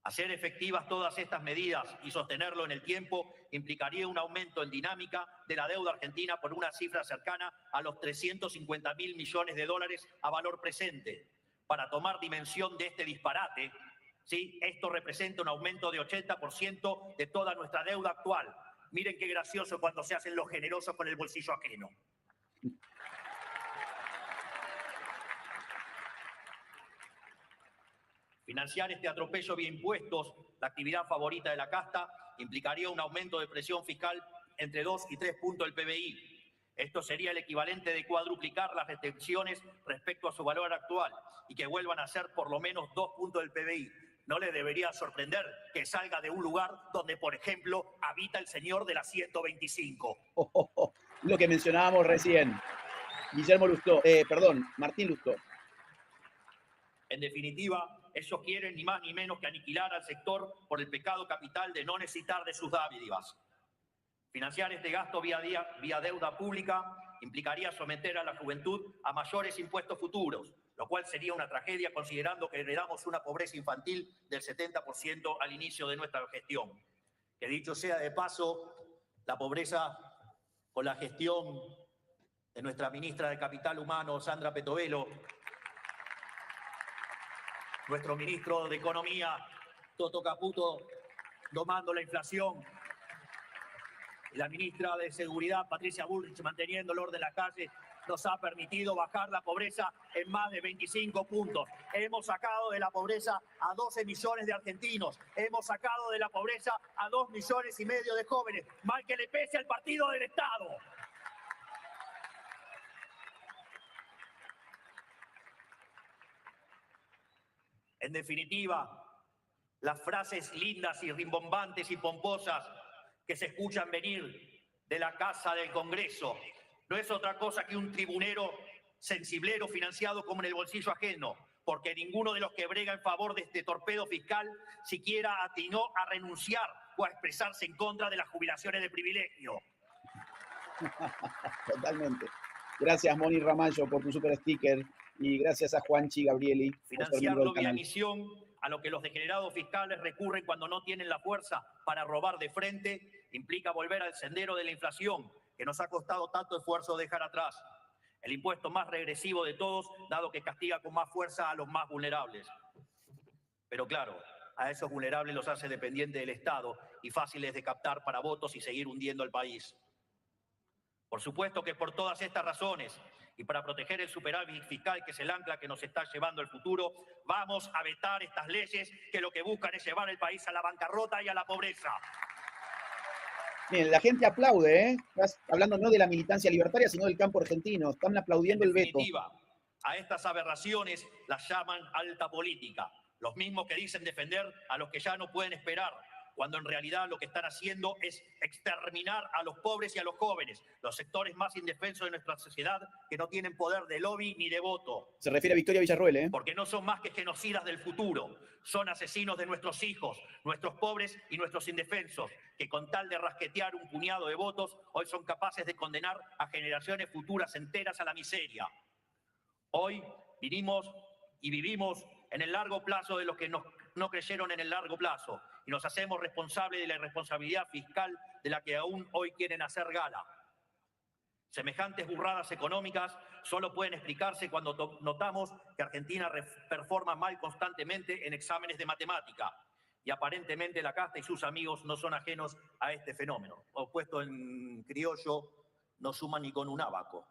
Hacer efectivas todas estas medidas y sostenerlo en el tiempo implicaría un aumento en dinámica de la deuda argentina por una cifra cercana a los 350.000 millones de dólares a valor presente. Para tomar dimensión de este disparate, ¿sí? Esto representa un aumento de 80% de toda nuestra deuda actual. Miren qué gracioso cuando se hacen los generosos con el bolsillo ajeno. Financiar este atropello vía impuestos, la actividad favorita de la casta, implicaría un aumento de presión fiscal entre 2 y 3 puntos del PBI. Esto sería el equivalente de cuadruplicar las retenciones respecto a su valor actual y que vuelvan a ser por lo menos 2 puntos del PBI. No les debería sorprender que salga de un lugar donde, por ejemplo, habita el señor de la 125. Lo que mencionábamos recién. Guillermo Lustó, Martín Lustó. En definitiva, ellos quieren ni más ni menos que aniquilar al sector por el pecado capital de no necesitar de sus dádivas. Financiar este gasto vía deuda pública implicaría someter a la juventud a mayores impuestos futuros, lo cual sería una tragedia considerando que heredamos una pobreza infantil del 70% al inicio de nuestra gestión. Que dicho sea de paso, la pobreza con la gestión de nuestra ministra de Capital Humano, Sandra Petovelo, nuestro ministro de Economía, Toto Caputo, domando la inflación, y la ministra de Seguridad, Patricia Bullrich, manteniendo el orden en la calle, nos ha permitido bajar la pobreza en más de 25 puntos. Hemos sacado de la pobreza a 12 millones de argentinos. Hemos sacado de la pobreza a 2,5 millones de jóvenes. Mal que le pese al partido del Estado. En definitiva, las frases lindas y rimbombantes y pomposas que se escuchan venir de la Casa del Congreso no es otra cosa que un tribunero sensiblero financiado como en el bolsillo ajeno, porque ninguno de los que brega en favor de este torpedo fiscal siquiera atinó a renunciar o a expresarse en contra de las jubilaciones de privilegio. Totalmente. Gracias, Moni Ramallo, por tu super sticker. Y gracias a Juanchi Gabrieli por ser miembro Financiarlo del vía canal. emisión, a lo que los degenerados fiscales recurren cuando no tienen la fuerza para robar de frente, implica volver al sendero de la inflación, que nos ha costado tanto esfuerzo dejar atrás. El impuesto más regresivo de todos, dado que castiga con más fuerza a los más vulnerables. Pero claro, a esos vulnerables los hace dependientes del Estado y fáciles de captar para votos y seguir hundiendo al país. Por supuesto que por todas estas razones y para proteger el superávit fiscal que es el ancla que nos está llevando al futuro, vamos a vetar estas leyes que lo que buscan es llevar el país a la bancarrota y a la pobreza. Bien, la gente aplaude, ¿eh? Estás hablando no de la militancia libertaria, sino del campo argentino. Están aplaudiendo el veto. En definitiva, a estas aberraciones las llaman alta política. Los mismos que dicen defender a los que ya no pueden esperar, cuando en realidad lo que están haciendo es exterminar a los pobres y a los jóvenes, los sectores más indefensos de nuestra sociedad que no tienen poder de lobby ni de voto. Se refiere a Victoria Villarroel, ¿eh? Porque no son más que genocidas del futuro, son asesinos de nuestros hijos, nuestros pobres y nuestros indefensos, que con tal de rasquetear un puñado de votos, hoy son capaces de condenar a generaciones futuras enteras a la miseria. Hoy vinimos y vivimos en el largo plazo de los que no creyeron en el largo plazo y nos hacemos responsables de la irresponsabilidad fiscal de la que aún hoy quieren hacer gala. Semejantes burradas económicas solo pueden explicarse cuando notamos que Argentina performa mal constantemente en exámenes de matemática y aparentemente la casta y sus amigos no son ajenos a este fenómeno. O puesto en criollo, no suman ni con un ábaco.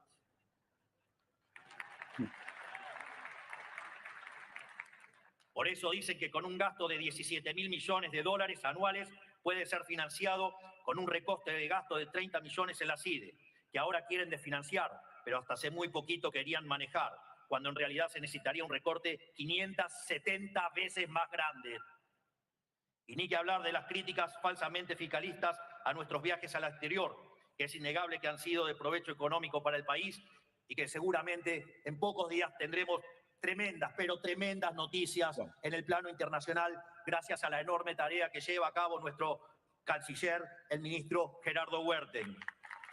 Por eso dicen que con un gasto de 17.000 millones de dólares anuales puede ser financiado con un recoste de gasto de 30 millones en la CIDE, que ahora quieren desfinanciar, pero hasta hace muy poquito querían manejar, cuando en realidad se necesitaría un recorte 570 veces más grande. Y ni que hablar de las críticas falsamente fiscalistas a nuestros viajes al exterior, que es innegable que han sido de provecho económico para el país y que seguramente en pocos días tendremos tremendas, pero tremendas noticias en el plano internacional, gracias a la enorme tarea que lleva a cabo nuestro canciller, el ministro Gerardo Huerten.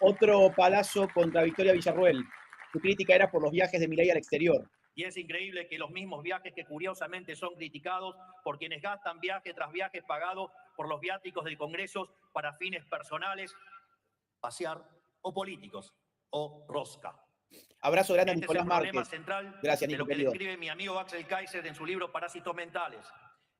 Otro palazo contra Victoria Villarroel. Su crítica era por los viajes de Milei al exterior. Y es increíble que los mismos viajes que curiosamente son criticados por quienes gastan viaje tras viaje pagados por los viáticos del Congreso para fines personales, pasear, o políticos, o rosca. Abrazo grande a Este Nicolás es el problema Márquez. central Gracias, de Nico, lo que querido. describe mi amigo Axel Kaiser en su libro Parásitos Mentales.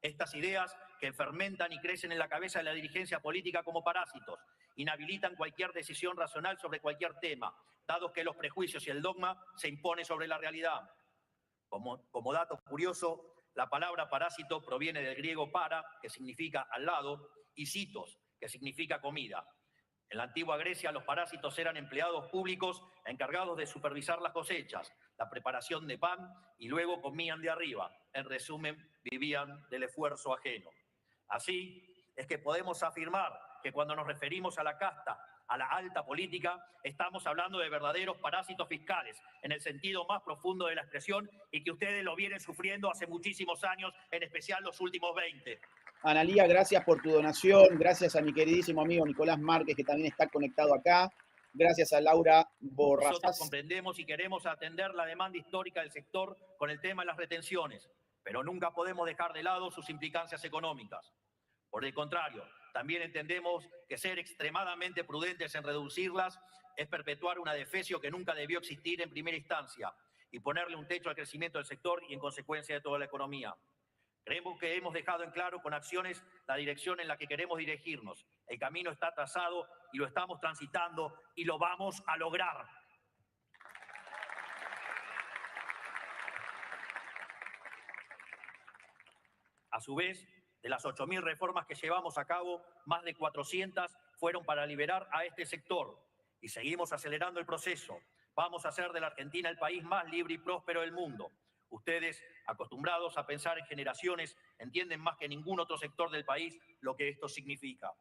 Estas ideas que fermentan y crecen en la cabeza de la dirigencia política como parásitos, inhabilitan cualquier decisión racional sobre cualquier tema, dado que los prejuicios y el dogma se imponen sobre la realidad. Como dato curioso, la palabra parásito proviene del griego para, que significa al lado, y citos, que significa comida. En la antigua Grecia, los parásitos eran empleados públicos encargados de supervisar las cosechas, la preparación de pan y luego comían de arriba. En resumen, vivían del esfuerzo ajeno. Así es que podemos afirmar que cuando nos referimos a la casta, a la alta política, estamos hablando de verdaderos parásitos fiscales, en el sentido más profundo de la expresión, y que ustedes lo vienen sufriendo hace muchísimos años, en especial los últimos 20. Analía, gracias por tu donación. Gracias a mi queridísimo amigo Nicolás Márquez, que también está conectado acá. Gracias a Laura Nosotros Borrazás. comprendemos y queremos atender la demanda histórica del sector con el tema de las retenciones, pero nunca podemos dejar de lado sus implicancias económicas. Por el contrario, también entendemos que ser extremadamente prudentes en reducirlas es perpetuar una defecio que nunca debió existir en primera instancia y ponerle un techo al crecimiento del sector y en consecuencia de toda la economía. Creemos que hemos dejado en claro con acciones la dirección en la que queremos dirigirnos. El camino está trazado y lo estamos transitando y lo vamos a lograr. A su vez, de las 8.000 reformas que llevamos a cabo, más de 400 fueron para liberar a este sector y seguimos acelerando el proceso. Vamos a hacer de la Argentina el país más libre y próspero del mundo. Ustedes, acostumbrados a pensar en generaciones, entienden más que ningún otro sector del país lo que esto significa.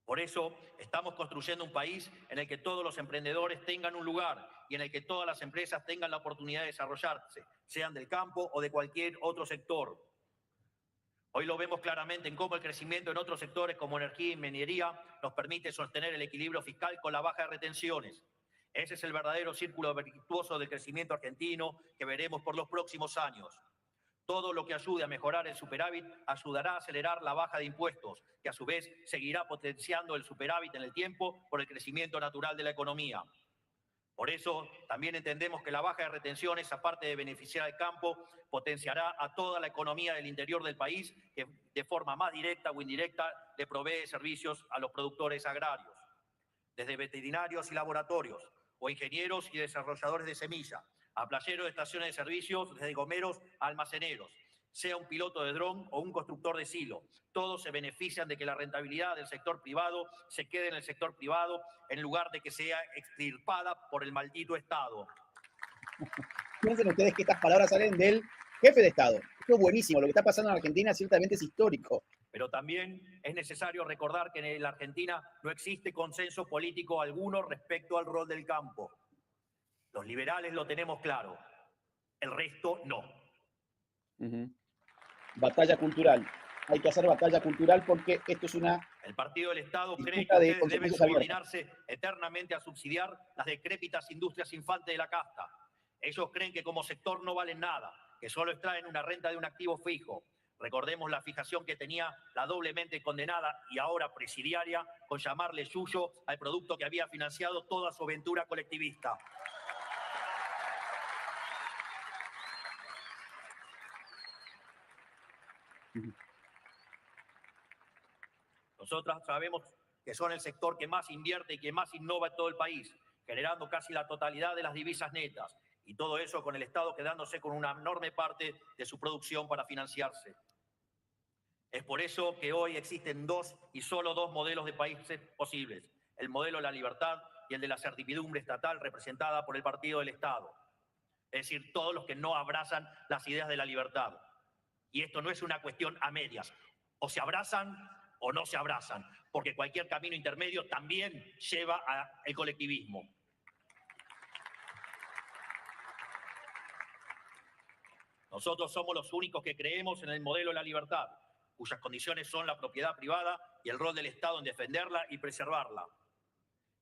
Por eso, estamos construyendo un país en el que todos los emprendedores tengan un lugar y en el que todas las empresas tengan la oportunidad de desarrollarse, sean del campo o de cualquier otro sector. Hoy lo vemos claramente en cómo el crecimiento en otros sectores como energía y minería nos permite sostener el equilibrio fiscal con la baja de retenciones. Ese es el verdadero círculo virtuoso del crecimiento argentino que veremos por los próximos años. Todo lo que ayude a mejorar el superávit ayudará a acelerar la baja de impuestos, que a su vez seguirá potenciando el superávit en el tiempo por el crecimiento natural de la economía. Por eso, también entendemos que la baja de retenciones, aparte de beneficiar al campo, potenciará a toda la economía del interior del país, que de forma más directa o indirecta le provee servicios a los productores agrarios, desde veterinarios y laboratorios, o ingenieros y desarrolladores de semilla, a playeros de estaciones de servicios, desde gomeros a almaceneros, sea un piloto de dron o un constructor de silo. Todos se benefician de que la rentabilidad del sector privado se quede en el sector privado en lugar de que sea extirpada por el maldito Estado. Piensen ustedes que estas palabras salen del jefe de Estado. Esto es buenísimo. Lo que está pasando en Argentina ciertamente es histórico. Pero también es necesario recordar que en la Argentina no existe consenso político alguno respecto al rol del campo. Los liberales lo tenemos claro, el resto no. Batalla cultural. Hay que hacer batalla cultural porque esto es una... El Partido del Estado cree que disputa de ustedes deben consensos abiertos. subordinarse eternamente a subsidiar las decrépitas industrias infantes de la casta. Ellos creen que como sector no valen nada, que solo extraen una renta de un activo fijo. Recordemos la fijación que tenía la doblemente condenada y ahora presidiaria con llamarle yuyo al producto que había financiado toda su aventura colectivista. Nosotros sabemos que son el sector que más invierte y que más innova en todo el país, generando casi la totalidad de las divisas netas, y todo eso con el Estado quedándose con una enorme parte de su producción para financiarse. Es por eso que hoy existen dos y solo dos modelos de países posibles, el modelo de la libertad y el de la certidumbre estatal representada por el Partido del Estado, es decir, todos los que no abrazan las ideas de la libertad. Y esto no es una cuestión a medias, o se abrazan o no se abrazan, porque cualquier camino intermedio también lleva al colectivismo. Nosotros somos los únicos que creemos en el modelo de la libertad, cuyas condiciones son la propiedad privada y el rol del Estado en defenderla y preservarla.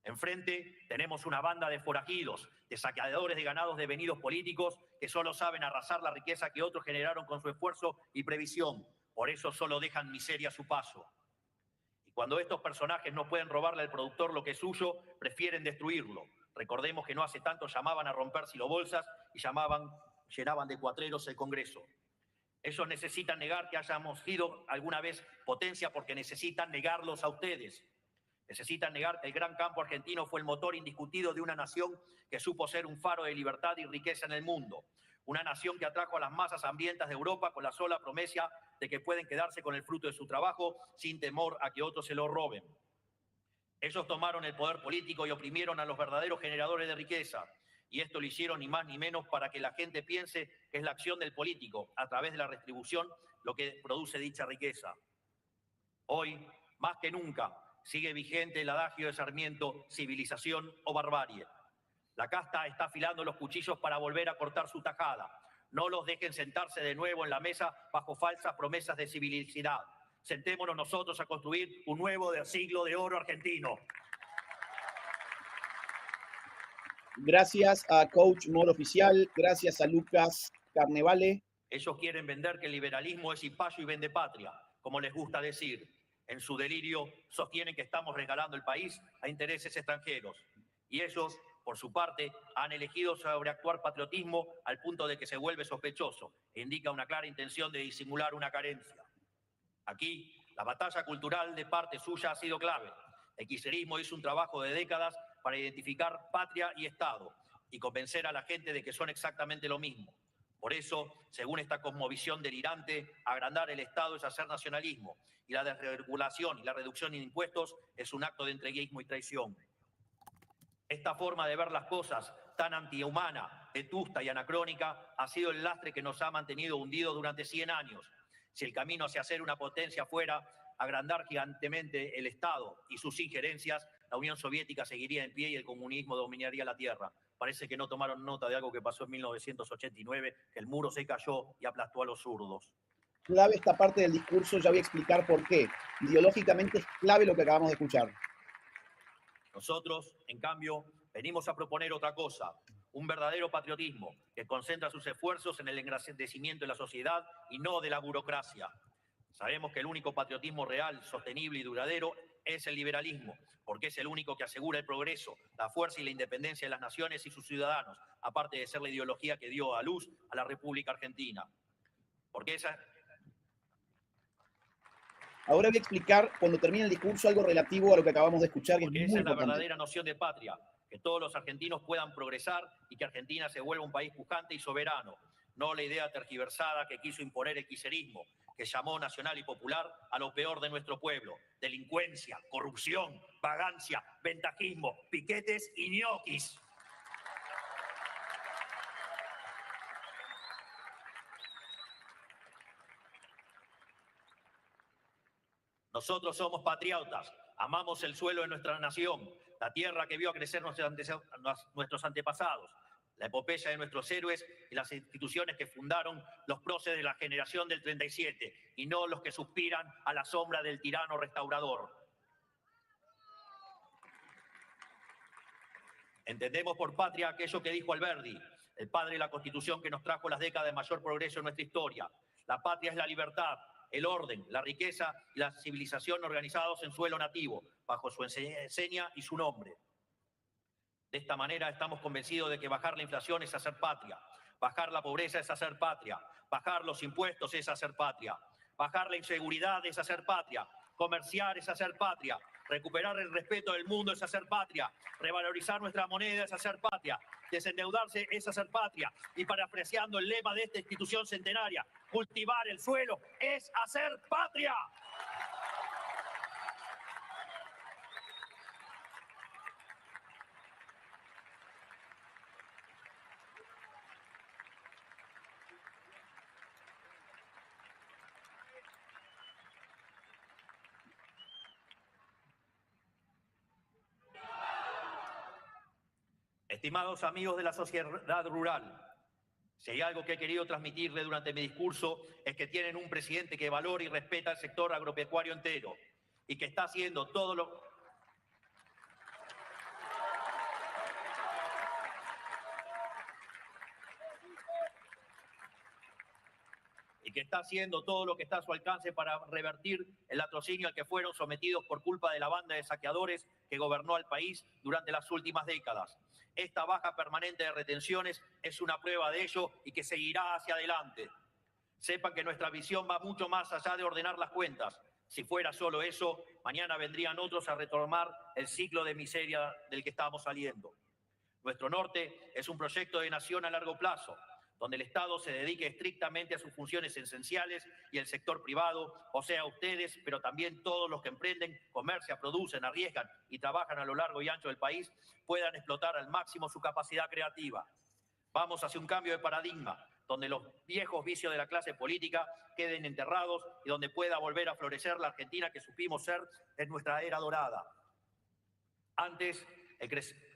Enfrente tenemos una banda de forajidos, de saqueadores de ganados devenidos políticos que solo saben arrasar la riqueza que otros generaron con su esfuerzo y previsión. Por eso solo dejan miseria a su paso. Y cuando estos personajes no pueden robarle al productor lo que es suyo, prefieren destruirlo. Recordemos que no hace tanto llamaban a romper silobolsas y llenaban de cuatreros el Congreso. Ellos necesitan negar que hayamos sido alguna vez potencia porque necesitan negarlos a ustedes. Necesitan negar que el gran campo argentino fue el motor indiscutido de una nación que supo ser un faro de libertad y riqueza en el mundo. Una nación que atrajo a las masas hambrientas de Europa con la sola promesa de que pueden quedarse con el fruto de su trabajo sin temor a que otros se lo roben. Ellos tomaron el poder político y oprimieron a los verdaderos generadores de riqueza. Y esto lo hicieron ni más ni menos para que la gente piense que es la acción del político, a través de la redistribución, lo que produce dicha riqueza. Hoy, más que nunca, sigue vigente el adagio de Sarmiento, civilización o barbarie. La casta está afilando los cuchillos para volver a cortar su tajada. No los dejen sentarse de nuevo en la mesa bajo falsas promesas de civilicidad. Sentémonos nosotros a construir un nuevo siglo de oro argentino. Gracias a Coach Moro Oficial, gracias a Lucas Carnevale. Ellos quieren vender que el liberalismo es cipayo y vende patria, como les gusta decir. En su delirio sostienen que estamos regalando el país a intereses extranjeros. Y ellos, por su parte, han elegido sobreactuar patriotismo al punto de que se vuelve sospechoso e indica una clara intención de disimular una carencia. Aquí, la batalla cultural de parte suya ha sido clave. El kirchnerismo hizo un trabajo de décadas para identificar patria y Estado y convencer a la gente de que son exactamente lo mismo. Por eso, según esta cosmovisión delirante, agrandar el Estado es hacer nacionalismo y la desregulación y la reducción de impuestos es un acto de entreguismo y traición. Esta forma de ver las cosas tan antihumana, vetusta y anacrónica ha sido el lastre que nos ha mantenido hundidos durante 100 años. Si el camino hacia ser una potencia fuera agrandar gigantemente el Estado y sus injerencias, la Unión Soviética seguiría en pie y el comunismo dominaría la tierra. Parece que no tomaron nota de algo que pasó en 1989, que el muro se cayó y aplastó a los zurdos. Clave esta parte del discurso, ya voy a explicar por qué. Ideológicamente es clave lo que acabamos de escuchar. Nosotros, en cambio, venimos a proponer otra cosa, un verdadero patriotismo que concentra sus esfuerzos en el engrandecimiento de la sociedad y no de la burocracia. Sabemos que el único patriotismo real, sostenible y duradero es el liberalismo, porque es el único que asegura el progreso, la fuerza y la independencia de las naciones y sus ciudadanos, aparte de ser la ideología que dio a luz a la República Argentina. Porque esa... Ahora voy a explicar, cuando termine el discurso, algo relativo a lo que acabamos de escuchar, que es muy Porque esa es la importante. verdadera noción de patria, que todos los argentinos puedan progresar y que Argentina se vuelva un país pujante y soberano, no la idea tergiversada que quiso imponer el kirchnerismo, que llamó nacional y popular a lo peor de nuestro pueblo: delincuencia, corrupción, vagancia, ventajismo, piquetes y ñoquis. Nosotros somos patriotas, amamos el suelo de nuestra nación, la tierra que vio crecer nuestros antepasados, la epopeya de nuestros héroes y las instituciones que fundaron los próceres de la generación del 37, y no los que suspiran a la sombra del tirano restaurador. Entendemos por patria aquello que dijo Alberdi, el padre de la Constitución que nos trajo las décadas de mayor progreso en nuestra historia. La patria es la libertad, el orden, la riqueza y la civilización organizados en suelo nativo, bajo su enseña y su nombre. De esta manera estamos convencidos de que bajar la inflación es hacer patria, bajar la pobreza es hacer patria, bajar los impuestos es hacer patria, bajar la inseguridad es hacer patria, comerciar es hacer patria, recuperar el respeto del mundo es hacer patria, revalorizar nuestra moneda es hacer patria, desendeudarse es hacer patria y, parafraseando el lema de esta institución centenaria, cultivar el suelo es hacer patria. Estimados amigos de la sociedad rural, si hay algo que he querido transmitirle durante mi discurso es que tienen un presidente que valora y respeta el sector agropecuario entero y que está haciendo todo lo que está a su alcance para revertir el latrocinio al que fueron sometidos por culpa de la banda de saqueadores que gobernó al país durante las últimas décadas. Esta baja permanente de retenciones es una prueba de ello y que seguirá hacia adelante. Sepan que nuestra visión va mucho más allá de ordenar las cuentas. Si fuera solo eso, mañana vendrían otros a retomar el ciclo de miseria del que estamos saliendo. Nuestro norte es un proyecto de nación a largo plazo, donde el Estado se dedique estrictamente a sus funciones esenciales y el sector privado, o sea, ustedes, pero también todos los que emprenden, comercian, producen, arriesgan y trabajan a lo largo y ancho del país, puedan explotar al máximo su capacidad creativa. Vamos hacia un cambio de paradigma, donde los viejos vicios de la clase política queden enterrados y donde pueda volver a florecer la Argentina que supimos ser en nuestra era dorada. Antes, el crecimiento...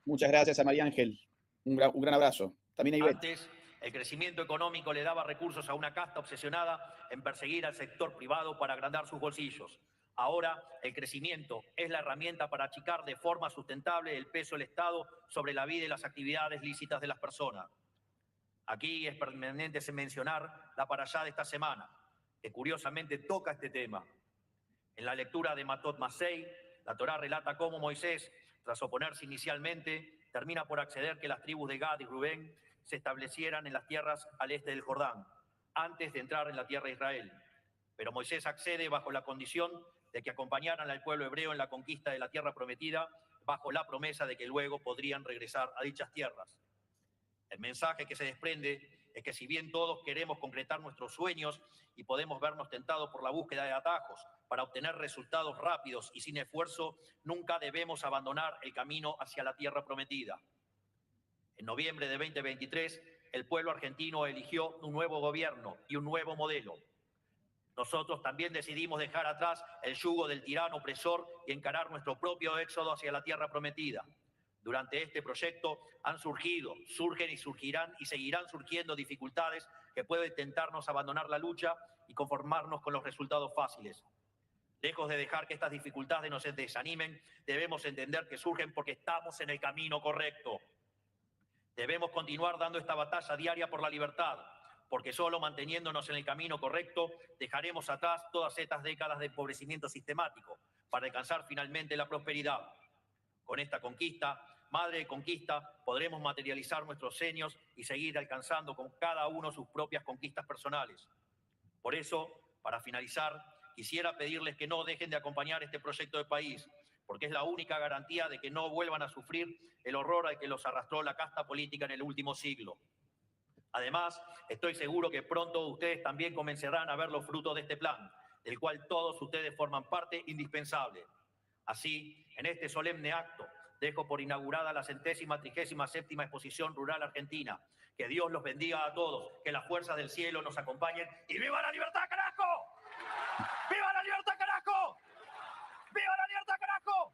Muchas gracias a María Ángel. Un gran abrazo. También a Ivette. Antes, el crecimiento económico le daba recursos a una casta obsesionada en perseguir al sector privado para agrandar sus bolsillos. Ahora, el crecimiento es la herramienta para achicar de forma sustentable el peso del Estado sobre la vida y las actividades lícitas de las personas. Aquí es pertinente mencionar la parashá de esta semana, que curiosamente toca este tema. En la lectura de Matot Masei, la Torá relata cómo Moisés, tras oponerse inicialmente, termina por acceder que las tribus de Gad y Rubén se establecieran en las tierras al este del Jordán, antes de entrar en la tierra de Israel. Pero Moisés accede bajo la condición de que acompañaran al pueblo hebreo en la conquista de la tierra prometida, bajo la promesa de que luego podrían regresar a dichas tierras. El mensaje que se desprende es que si bien todos queremos concretar nuestros sueños y podemos vernos tentados por la búsqueda de atajos para obtener resultados rápidos y sin esfuerzo, nunca debemos abandonar el camino hacia la tierra prometida. En noviembre de 2023, el pueblo argentino eligió un nuevo gobierno y un nuevo modelo. Nosotros también decidimos dejar atrás el yugo del tirano opresor y encarar nuestro propio éxodo hacia la tierra prometida. Durante este proyecto han surgido, surgen y surgirán y seguirán surgiendo dificultades que pueden tentarnos abandonar la lucha y conformarnos con los resultados fáciles. Lejos de dejar que estas dificultades nos desanimen, debemos entender que surgen porque estamos en el camino correcto. Debemos continuar dando esta batalla diaria por la libertad, porque solo manteniéndonos en el camino correcto dejaremos atrás todas estas décadas de empobrecimiento sistemático para alcanzar finalmente la prosperidad. Con esta conquista, madre de conquista, podremos materializar nuestros sueños y seguir alcanzando con cada uno sus propias conquistas personales. Por eso, para finalizar, quisiera pedirles que no dejen de acompañar este proyecto de país, porque es la única garantía de que no vuelvan a sufrir el horror al que los arrastró la casta política en el último siglo. Además, estoy seguro que pronto ustedes también comenzarán a ver los frutos de este plan, del cual todos ustedes forman parte indispensable. Así, en este solemne acto, dejo por inaugurada la 137ª Exposición Rural Argentina. Que Dios los bendiga a todos, que las fuerzas del cielo nos acompañen y ¡viva la libertad, carajo! ¡Viva la libertad, carajo! ¡Viva la libertad, carajo!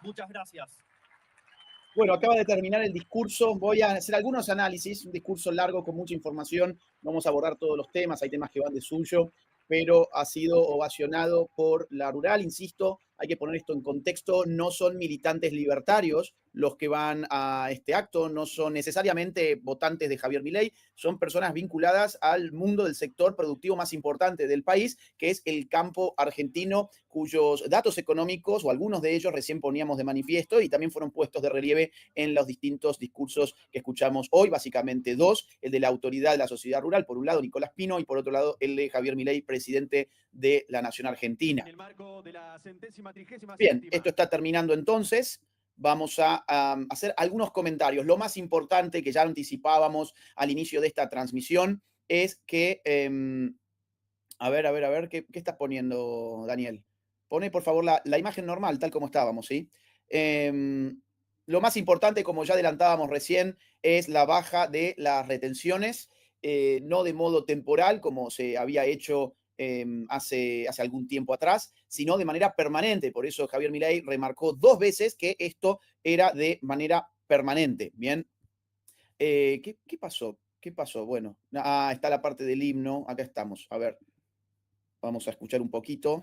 Muchas gracias. Bueno, acaba de terminar el discurso. Voy a hacer algunos análisis, un discurso largo con mucha información. Vamos a abordar todos los temas, hay temas que van de suyo, pero ha sido ovacionado por la rural, insisto, hay que poner esto en contexto, no son militantes libertarios los que van a este acto, no son necesariamente votantes de Javier Milei, son personas vinculadas al mundo del sector productivo más importante del país, que es el campo argentino, cuyos datos económicos, o algunos de ellos, recién poníamos de manifiesto y también fueron puestos de relieve en los distintos discursos que escuchamos hoy, básicamente dos, el de la autoridad de la sociedad rural, por un lado Nicolás Pino, y por otro lado el de Javier Milei, presidente de la Nación Argentina. En el marco de la 137ª. Bien, esto está terminando entonces. Vamos a hacer algunos comentarios. Lo más importante que ya anticipábamos al inicio de esta transmisión es que, a ver, ¿qué estás poniendo, Daniel? Pone, por favor, la imagen normal, tal como estábamos, ¿sí? Lo más importante, como ya adelantábamos recién, es la baja de las retenciones, no de modo temporal, como se había hecho hace algún tiempo atrás, sino de manera permanente. Por eso Javier Milei remarcó 2 veces que esto era de manera permanente. Bien. ¿Qué pasó? ¿Qué pasó? Bueno, está la parte del himno. Acá estamos. A ver, vamos a escuchar un poquito.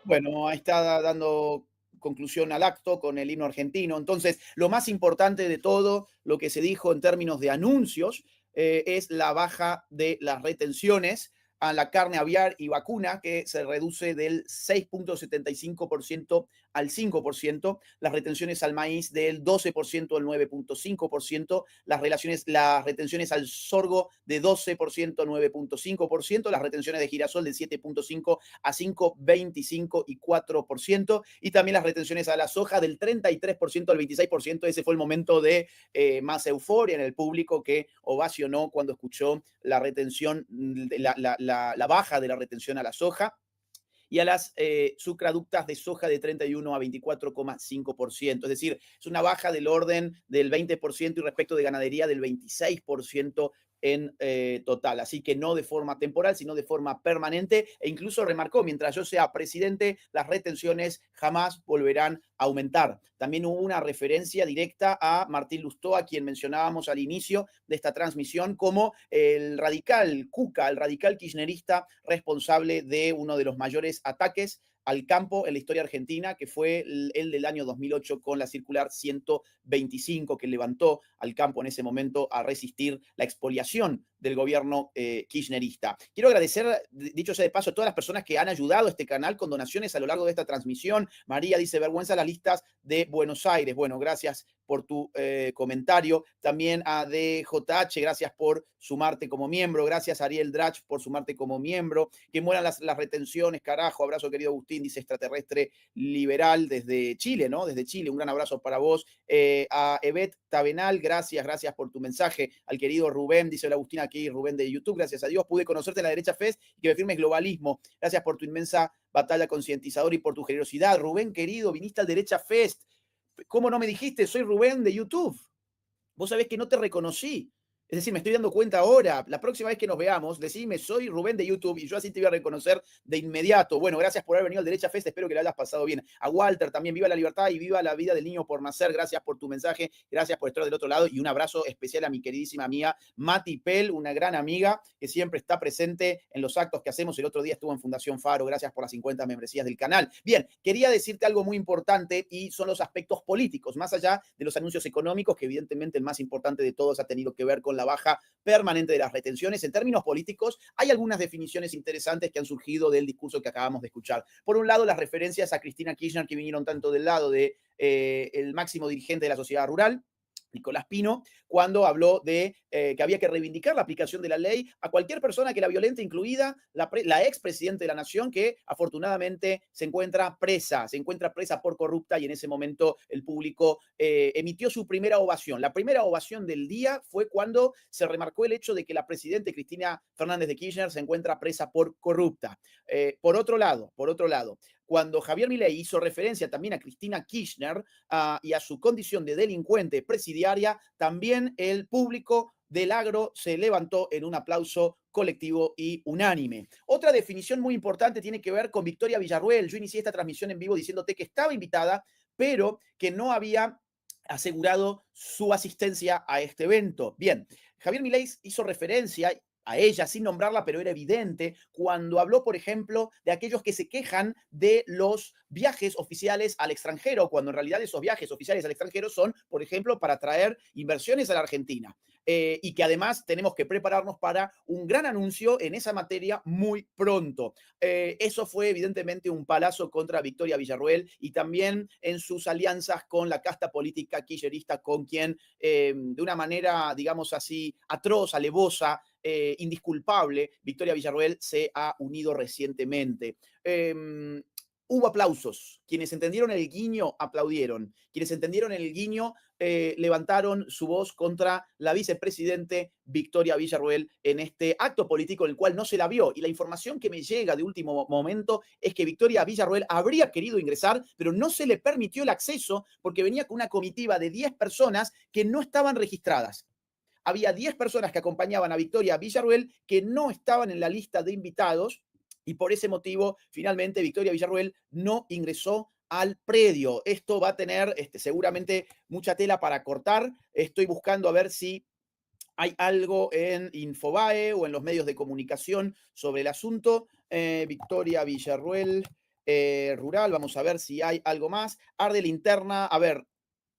Bueno, ahí está dando conclusión al acto con el himno argentino. Entonces, lo más importante de todo lo que se dijo en términos de anuncios es la baja de las retenciones a la carne aviar y vacuna, que se reduce del 6.75% al 5%, las retenciones al maíz del 12% al 9.5%, las retenciones al sorgo de 12% a 9.5%, las retenciones de girasol del 7.5 a 5.25 y 4%, y también las retenciones a la soja del 33% al 26%. Ese fue el momento de más euforia en el público, que ovacionó cuando escuchó la retención, la baja de la retención a la soja, y a las sucraductas de soja de 31 a 24,5%. Es decir, es una baja del orden del 20% y respecto de ganadería del 26% en total. Así que no de forma temporal, sino de forma permanente. E incluso remarcó, mientras yo sea presidente, las retenciones jamás volverán a aumentar. También hubo una referencia directa a Martín Lustó, a quien mencionábamos al inicio de esta transmisión, como el radical Cuca, el radical kirchnerista responsable de uno de los mayores ataques al campo en la historia argentina, que fue el del año 2008 con la circular 125, que levantó al campo en ese momento a resistir la expoliación del gobierno kirchnerista. Quiero agradecer, dicho sea de paso, a todas las personas que han ayudado a este canal con donaciones a lo largo de esta transmisión. María dice, vergüenza las listas de Buenos Aires. Bueno, gracias por tu comentario. También a DJH, gracias por sumarte como miembro. Gracias a Ariel Drach por sumarte como miembro. Que mueran las retenciones, carajo. Abrazo, querido Agustín, dice extraterrestre liberal desde Chile, ¿no? Desde Chile, un gran abrazo para vos. A Evet Tabenal, gracias por tu mensaje. Al querido Rubén, dice el Agustín aquí, Rubén de YouTube, gracias a Dios pude conocerte en la Derecha Fest y que me firmes globalismo. Gracias por tu inmensa batalla concientizadora y por tu generosidad. Rubén, querido, viniste al Derecha Fest. ¿Cómo no me dijiste? Soy Rubén de YouTube. Vos sabés que no te reconocí. Es decir, me estoy dando cuenta ahora. La próxima vez que nos veamos, decime, soy Rubén de YouTube y yo así te voy a reconocer de inmediato. Bueno, gracias por haber venido al Derecha Fest. Espero que lo hayas pasado bien. A Walter también, viva la libertad y viva la vida del niño por nacer. Gracias por tu mensaje. Gracias por estar del otro lado. Y un abrazo especial a mi queridísima amiga Mati Pell, una gran amiga que siempre está presente en los actos que hacemos. El otro día estuvo en Fundación Faro. Gracias por las 50 membresías del canal. Bien, quería decirte algo muy importante y son los aspectos políticos, más allá de los anuncios económicos, que evidentemente el más importante de todos ha tenido que ver con la baja permanente de las retenciones. En términos políticos, hay algunas definiciones interesantes que han surgido del discurso que acabamos de escuchar. Por un lado, las referencias a Cristina Kirchner, que vinieron tanto del lado de el máximo dirigente de la sociedad rural, Nicolás Pino, cuando habló de que había que reivindicar la aplicación de la ley a cualquier persona que la violente, incluida la expresidenta de la Nación, que afortunadamente se encuentra presa por corrupta, y en ese momento el público emitió su primera ovación. La primera ovación del día fue cuando se remarcó el hecho de que la presidenta Cristina Fernández de Kirchner se encuentra presa por corrupta. Por otro lado, cuando Javier Milei hizo referencia también a Cristina Kirchner y a su condición de delincuente presidiaria, también el público del agro se levantó en un aplauso colectivo y unánime. Otra definición muy importante tiene que ver con Victoria Villarruel. Yo inicié esta transmisión en vivo diciéndote que estaba invitada, pero que no había asegurado su asistencia a este evento. Bien, Javier Milei hizo referencia a ella sin nombrarla, pero era evidente cuando habló, por ejemplo, de aquellos que se quejan de los viajes oficiales al extranjero, cuando en realidad esos viajes oficiales al extranjero son, por ejemplo, para traer inversiones a la Argentina. Y que además tenemos que prepararnos para un gran anuncio en esa materia muy pronto. Eso fue evidentemente un palazo contra Victoria Villarruel y también en sus alianzas con la casta política kirchnerista, con quien de una manera, digamos así, atroz, alevosa, indisculpable, Victoria Villarruel se ha unido recientemente. Hubo aplausos. Quienes entendieron el guiño aplaudieron. Quienes entendieron el guiño levantaron su voz contra la vicepresidente Victoria Villarruel en este acto político en el cual no se la vio. Y la información que me llega de último momento es que Victoria Villarruel habría querido ingresar, pero no se le permitió el acceso porque venía con una comitiva de 10 personas que no estaban registradas. Había 10 personas que acompañaban a Victoria Villarruel que no estaban en la lista de invitados y por ese motivo, finalmente, Victoria Villarruel no ingresó al predio. Esto va a tener seguramente mucha tela para cortar. Estoy buscando a ver si hay algo en Infobae o en los medios de comunicación sobre el asunto. Victoria Villarruel, rural, vamos a ver si hay algo más. Arde linterna, a ver,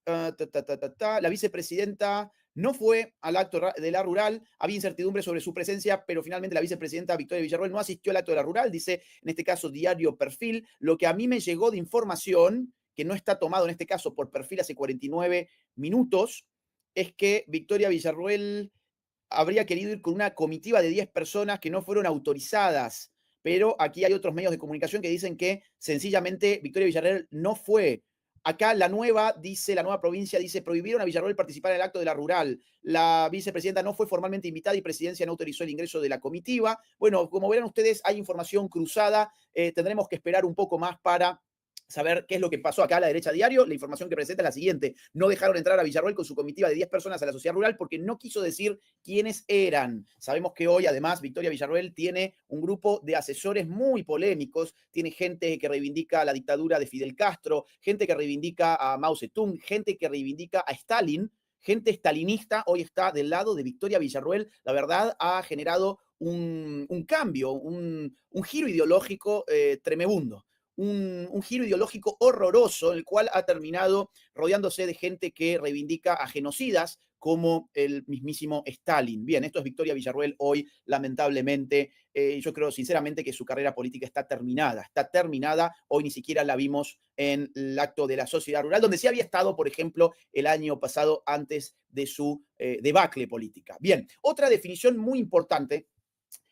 la vicepresidenta no fue al acto de la rural, había incertidumbre sobre su presencia, pero finalmente la vicepresidenta Victoria Villarruel no asistió al acto de la rural, dice en este caso Diario Perfil. Lo que a mí me llegó de información, que no está tomado en este caso por Perfil hace 49 minutos, es que Victoria Villarruel habría querido ir con una comitiva de 10 personas que no fueron autorizadas, pero aquí hay otros medios de comunicación que dicen que sencillamente Victoria Villarruel no fue. Acá la nueva provincia dice, prohibieron a Villarruel participar en el acto de la rural. La vicepresidenta no fue formalmente invitada y presidencia no autorizó el ingreso de la comitiva. Bueno, como verán ustedes, hay información cruzada. Tendremos que esperar un poco más para saber qué es lo que pasó acá a la derecha diario. La información que presenta es la siguiente. No dejaron entrar a Villarruel con su comitiva de 10 personas a la sociedad rural porque no quiso decir quiénes eran. Sabemos que hoy, además, Victoria Villarruel tiene un grupo de asesores muy polémicos. Tiene gente que reivindica la dictadura de Fidel Castro, gente que reivindica a Mao Zedong, gente que reivindica a Stalin, gente stalinista. Hoy está del lado de Victoria Villarruel. La verdad, ha generado un cambio, un giro ideológico tremebundo. Un giro ideológico horroroso, el cual ha terminado rodeándose de gente que reivindica a genocidas como el mismísimo Stalin. Bien, esto es Victoria Villarruel hoy, lamentablemente. Yo creo sinceramente que su carrera política está terminada. Hoy ni siquiera la vimos en el acto de la sociedad rural, donde sí había estado, por ejemplo, el año pasado antes de su debacle política. Bien, otra definición muy importante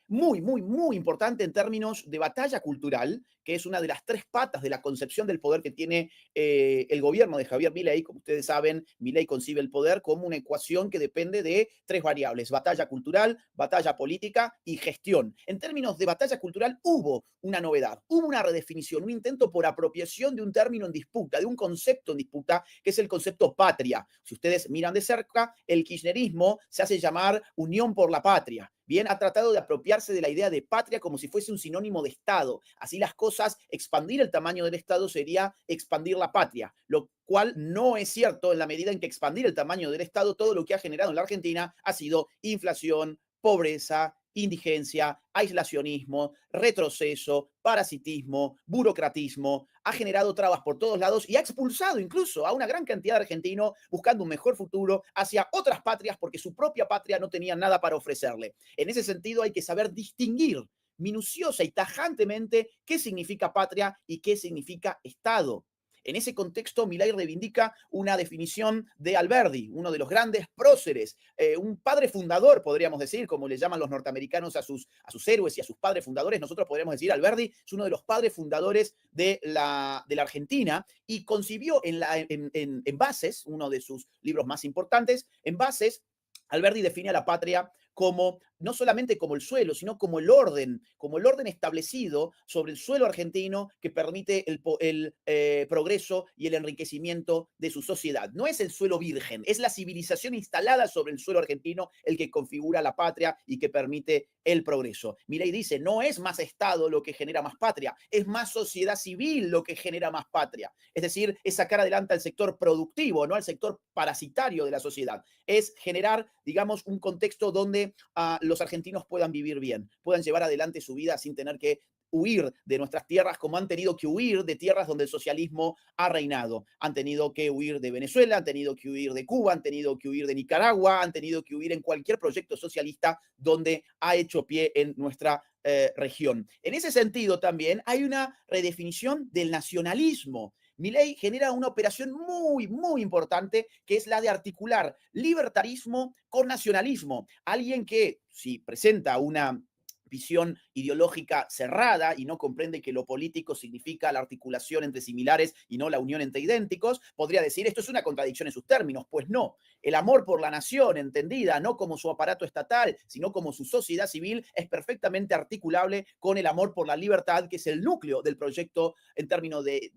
muy, muy, muy importante en términos de batalla cultural, que es una de las tres patas de la concepción del poder que tiene el gobierno de Javier Milei. Como ustedes saben, Milei concibe el poder como una ecuación que depende de tres variables: batalla cultural, batalla política y gestión. En términos de batalla cultural hubo una novedad, hubo una redefinición, un intento por apropiación de un término en disputa, de un concepto en disputa, que es el concepto patria. Si ustedes miran de cerca, el kirchnerismo se hace llamar Unión por la Patria. Bien, ha tratado de apropiarse de la idea de patria como si fuese un sinónimo de Estado. Así las cosas, expandir el tamaño del Estado sería expandir la patria, lo cual no es cierto en la medida en que expandir el tamaño del Estado, todo lo que ha generado en la Argentina ha sido inflación, pobreza, indigencia, aislacionismo, retroceso, parasitismo, burocratismo, ha generado trabas por todos lados y ha expulsado incluso a una gran cantidad de argentinos buscando un mejor futuro hacia otras patrias porque su propia patria no tenía nada para ofrecerle. En ese sentido hay que saber distinguir minuciosa y tajantemente qué significa patria y qué significa Estado. En ese contexto, Milei reivindica una definición de Alberdi, uno de los grandes próceres, un padre fundador, podríamos decir, como le llaman los norteamericanos a sus héroes y a sus padres fundadores. Nosotros podríamos decir, Alberdi es uno de los padres fundadores de la Argentina y concibió en Bases, uno de sus libros más importantes, en Bases, Alberdi define a la patria como no solamente como el suelo, sino como el orden establecido sobre el suelo argentino que permite el progreso y el enriquecimiento de su sociedad. No es el suelo virgen, es la civilización instalada sobre el suelo argentino el que configura la patria y que permite el progreso. Milei dice, no es más Estado lo que genera más patria, es más sociedad civil lo que genera más patria. Es decir, es sacar adelante al sector productivo, no al sector parasitario de la sociedad. Es generar, digamos, un contexto donde los argentinos puedan vivir bien, puedan llevar adelante su vida sin tener que huir de nuestras tierras como han tenido que huir de tierras donde el socialismo ha reinado. Han tenido que huir de Venezuela, han tenido que huir de Cuba, han tenido que huir de Nicaragua, han tenido que huir en cualquier proyecto socialista donde ha hecho pie en nuestra región. En ese sentido también hay una redefinición del nacionalismo. Milei genera una operación muy, muy importante, que es la de articular libertarismo con nacionalismo. Alguien que, si presenta una visión ideológica cerrada y no comprende que lo político significa la articulación entre similares y no la unión entre idénticos, podría decir, esto es una contradicción en sus términos. Pues no, el amor por la nación, entendida no como su aparato estatal, sino como su sociedad civil, es perfectamente articulable con el amor por la libertad, que es el núcleo del proyecto en términos de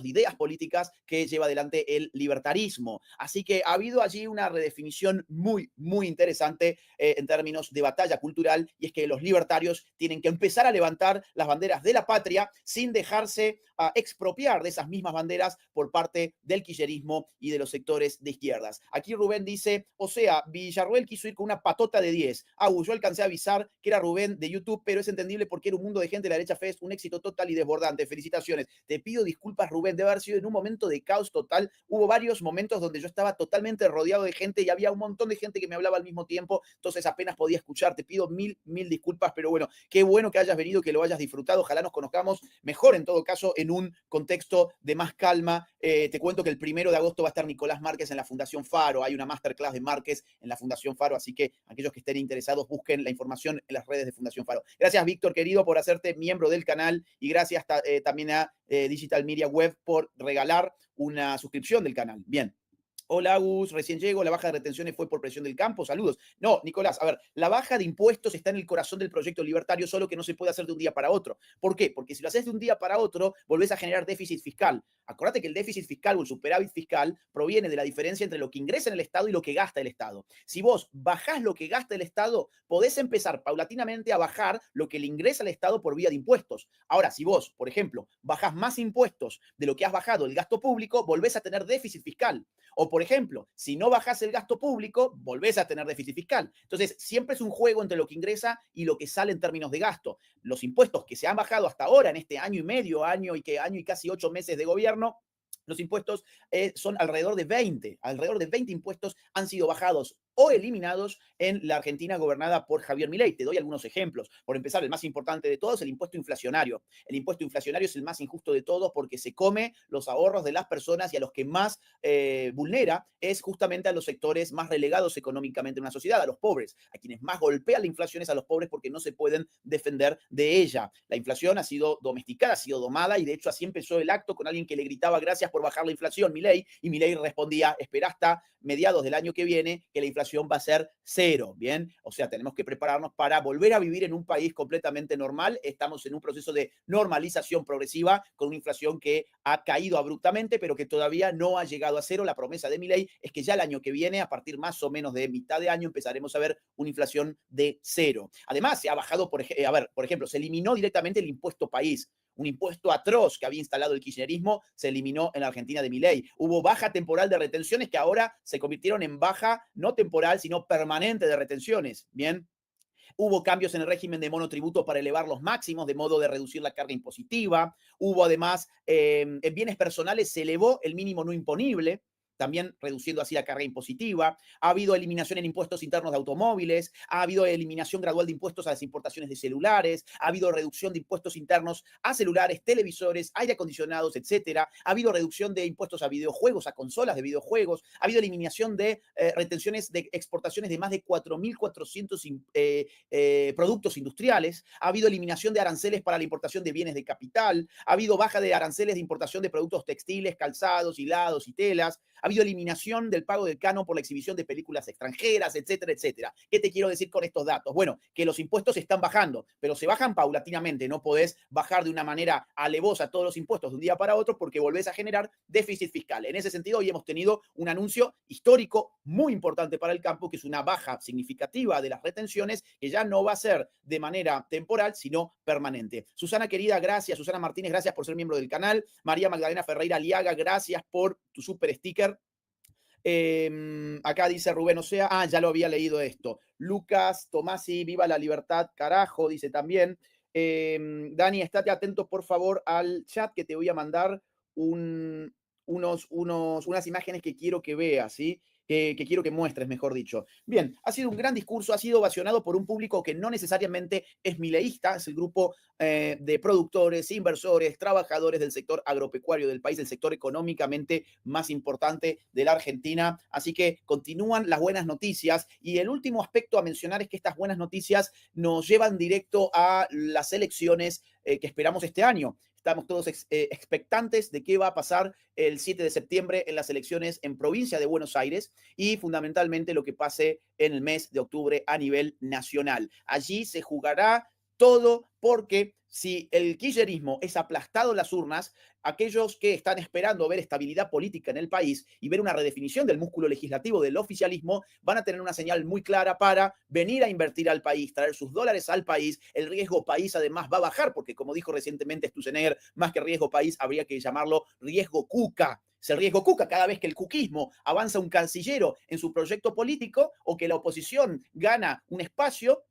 ideas políticas que lleva adelante el libertarismo. Así que ha habido allí una redefinición muy, muy interesante en términos de batalla cultural, y es que los libertarios tienen que empezar a levantar las banderas de la patria sin dejarse expropiar de esas mismas banderas por parte del kirchnerismo y de los sectores de izquierdas. Aquí Rubén dice, o sea, Villarroel quiso ir con una patota de 10. Yo alcancé a avisar que era Rubén de YouTube, pero es entendible porque era un mundo de gente de la derecha fest, un éxito total y desbordante. Felicitaciones. Te pido disculpas, Rubén, de haber sido en un momento de caos total. Hubo varios momentos donde yo estaba totalmente rodeado de gente y había un montón de gente que me hablaba al mismo tiempo, entonces apenas podía escuchar. Te pido mil disculpas, pero bueno, qué bueno que hayas venido, que lo hayas disfrutado. Ojalá nos conozcamos mejor, en todo caso, en un contexto de más calma. Te cuento que el 1 de agosto va a estar Nicolás Márquez en la Fundación Faro. Hay una masterclass de Márquez en la Fundación Faro, así que aquellos que estén interesados busquen la información en las redes de Fundación Faro. Gracias, Víctor, querido, por hacerte miembro del canal, y gracias también a Digital Media Web por regalar una suscripción del canal. Bien. Hola, Agus, recién llego, la baja de retenciones fue por presión del campo, saludos. No, Nicolás, a ver, la baja de impuestos está en el corazón del proyecto libertario, solo que no se puede hacer de un día para otro. ¿Por qué? Porque si lo haces de un día para otro, volvés a generar déficit fiscal. Acordate que el déficit fiscal o el superávit fiscal proviene de la diferencia entre lo que ingresa en el Estado y lo que gasta el Estado. Si vos bajás lo que gasta el Estado, podés empezar paulatinamente a bajar lo que le ingresa al Estado por vía de impuestos. Ahora, si vos, por ejemplo, bajás más impuestos de lo que has bajado el gasto público, volvés a tener déficit fiscal. O, por ejemplo, si no bajás el gasto público, volvés a tener déficit fiscal. Entonces, siempre es un juego entre lo que ingresa y lo que sale en términos de gasto. Los impuestos que se han bajado hasta ahora, en este año y medio, año y casi 8 meses de gobierno, los impuestos son alrededor de 20 impuestos han sido bajados. o eliminados en la Argentina gobernada por Javier Milei. Te doy algunos ejemplos. Por empezar, el más importante de todos, el impuesto inflacionario. El impuesto inflacionario es el más injusto de todos porque se come los ahorros de las personas y a los que más vulnera es justamente a los sectores más relegados económicamente en una sociedad, a los pobres. A quienes más golpea la inflación es a los pobres porque no se pueden defender de ella. La inflación ha sido domesticada, ha sido domada y de hecho así empezó el acto con alguien que le gritaba gracias por bajar la inflación, Milei, y Milei respondía, espera hasta mediados del año que viene que la inflación va a ser cero, ¿bien? O sea, tenemos que prepararnos para volver a vivir en un país completamente normal. Estamos en un proceso de normalización progresiva con una inflación que ha caído abruptamente, pero que todavía no ha llegado a cero. La promesa de Milei es que ya el año que viene, a partir más o menos de mitad de año, empezaremos a ver una inflación de cero. Además, se ha bajado, por ejemplo, se eliminó directamente el impuesto país. Un impuesto atroz que había instalado el kirchnerismo se eliminó en la Argentina de Milei. Hubo baja temporal de retenciones que ahora se convirtieron en baja no temporal, sino permanente de retenciones. Bien. Hubo cambios en el régimen de monotributo para elevar los máximos, de modo de reducir la carga impositiva. Hubo además, en bienes personales se elevó el mínimo no imponible, también reduciendo así la carga impositiva. Ha habido eliminación en impuestos internos de automóviles, ha habido eliminación gradual de impuestos a las importaciones de celulares, ha habido reducción de impuestos internos a celulares, televisores, aire acondicionados, etcétera. Ha habido reducción de impuestos a videojuegos, a consolas de videojuegos. Ha habido eliminación de retenciones de exportaciones de más de 4.400 productos industriales. Ha habido eliminación de aranceles para la importación de bienes de capital. Ha habido baja de aranceles de importación de productos textiles, calzados, hilados y telas. Ha habido eliminación del pago del canon por la exhibición de películas extranjeras, etcétera, etcétera. ¿Qué te quiero decir con estos datos? Bueno, que los impuestos están bajando, pero se bajan paulatinamente. No podés bajar de una manera alevosa todos los impuestos de un día para otro porque volvés a generar déficit fiscal. En ese sentido, hoy hemos tenido un anuncio histórico muy importante para el campo, que es una baja significativa de las retenciones, que ya no va a ser de manera temporal, sino permanente. Susana querida, gracias. Susana Martínez, gracias por ser miembro del canal. María Magdalena Ferreira Aliaga, gracias por tu super sticker. Acá dice Rubén Osea, ya lo había leído esto. Lucas Tomasi, viva la libertad, carajo, dice también. Dani, estate atento por favor al chat que te voy a mandar unas imágenes que quiero que veas, ¿sí? Que quiero que muestres, mejor dicho. Bien, ha sido un gran discurso, ha sido ovacionado por un público que no necesariamente es mileísta, es el grupo de productores, inversores, trabajadores del sector agropecuario del país, el sector económicamente más importante de la Argentina. Así que continúan las buenas noticias y el último aspecto a mencionar es que estas buenas noticias nos llevan directo a las elecciones que esperamos este año. Estamos todos expectantes de qué va a pasar el 7 de septiembre en las elecciones en provincia de Buenos Aires y fundamentalmente lo que pase en el mes de octubre a nivel nacional. Allí se jugará todo porque si el kirchnerismo es aplastado en las urnas, aquellos que están esperando ver estabilidad política en el país y ver una redefinición del músculo legislativo del oficialismo, van a tener una señal muy clara para venir a invertir al país, traer sus dólares al país. El riesgo país además va a bajar, porque como dijo recientemente Sturzenegger, más que riesgo país habría que llamarlo riesgo cuca. Es el riesgo cuca cada vez que el cuquismo avanza un cancillero en su proyecto político o que la oposición gana un espacio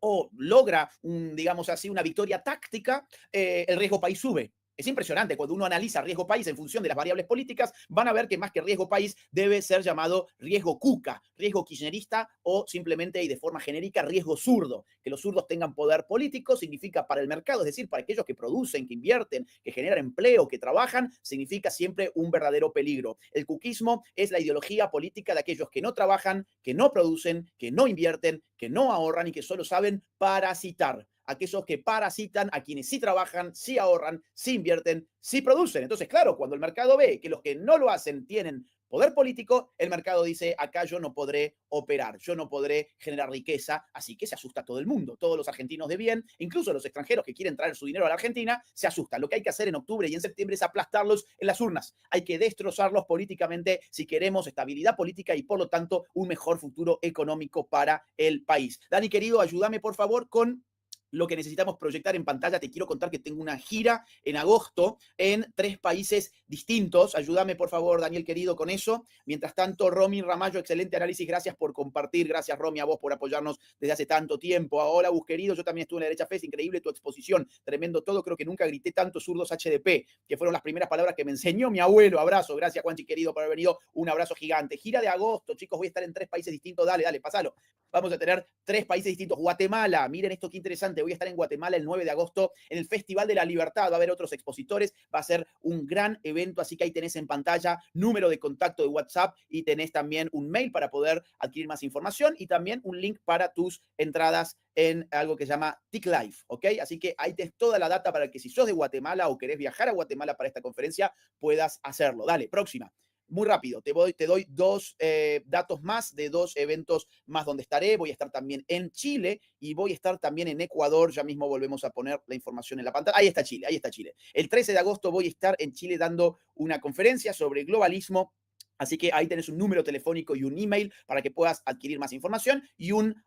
o logra, digamos así, una victoria táctica, el riesgo país sube. Es impresionante, cuando uno analiza riesgo país en función de las variables políticas, van a ver que más que riesgo país debe ser llamado riesgo cuca, riesgo kirchnerista o simplemente y de forma genérica riesgo zurdo. Que los zurdos tengan poder político significa para el mercado, es decir, para aquellos que producen, que invierten, que generan empleo, que trabajan, significa siempre un verdadero peligro. El cuquismo es la ideología política de aquellos que no trabajan, que no producen, que no invierten, que no ahorran y que solo saben parasitar. Aquellos que parasitan a quienes sí trabajan, sí ahorran, sí invierten, sí producen. Entonces, claro, cuando el mercado ve que los que no lo hacen tienen poder político, el mercado dice, acá yo no podré operar, yo no podré generar riqueza, así que se asusta todo el mundo. Todos los argentinos de bien, incluso los extranjeros que quieren traer su dinero a la Argentina, se asustan. Lo que hay que hacer en octubre y en septiembre es aplastarlos en las urnas. Hay que destrozarlos políticamente si queremos estabilidad política y, por lo tanto, un mejor futuro económico para el país. Dani, querido, ayúdame, por favor, con lo que necesitamos proyectar en pantalla, te quiero contar que tengo una gira en agosto en 3 países distintos. Ayúdame, por favor, Daniel querido, con eso. Mientras tanto, Romy Ramallo, excelente análisis. Gracias por compartir. Gracias, Romy, a vos por apoyarnos desde hace tanto tiempo. Hola, Bus querido. Yo también estuve en la Derecha Fest. Increíble tu exposición. Tremendo todo. Creo que nunca grité tanto zurdos HDP, que fueron las primeras palabras que me enseñó mi abuelo. Abrazo. Gracias, Juanchi querido, por haber venido. Un abrazo gigante. Gira de agosto, chicos. Voy a estar en 3 países distintos. Dale, dale, pasalo. Vamos a tener 3 países distintos. Guatemala, miren esto qué interesante. Voy a estar en Guatemala el 9 de agosto en el Festival de la Libertad. Va a haber otros expositores. Va a ser un gran evento. Así que ahí tenés en pantalla número de contacto de WhatsApp y tenés también un mail para poder adquirir más información y también un link para tus entradas en algo que se llama TIC Live, ¿ok? Así que ahí tenés toda la data para que si sos de Guatemala o querés viajar a Guatemala para esta conferencia, puedas hacerlo. Dale, próxima. Muy rápido, te doy 2 datos más de 2 eventos más donde estaré. Voy a estar también en Chile y voy a estar también en Ecuador. Ya mismo volvemos a poner la información en la pantalla. Ahí está Chile, ahí está Chile. El 13 de agosto voy a estar en Chile dando una conferencia sobre globalismo. Así que ahí tenés un número telefónico y un email para que puedas adquirir más información y una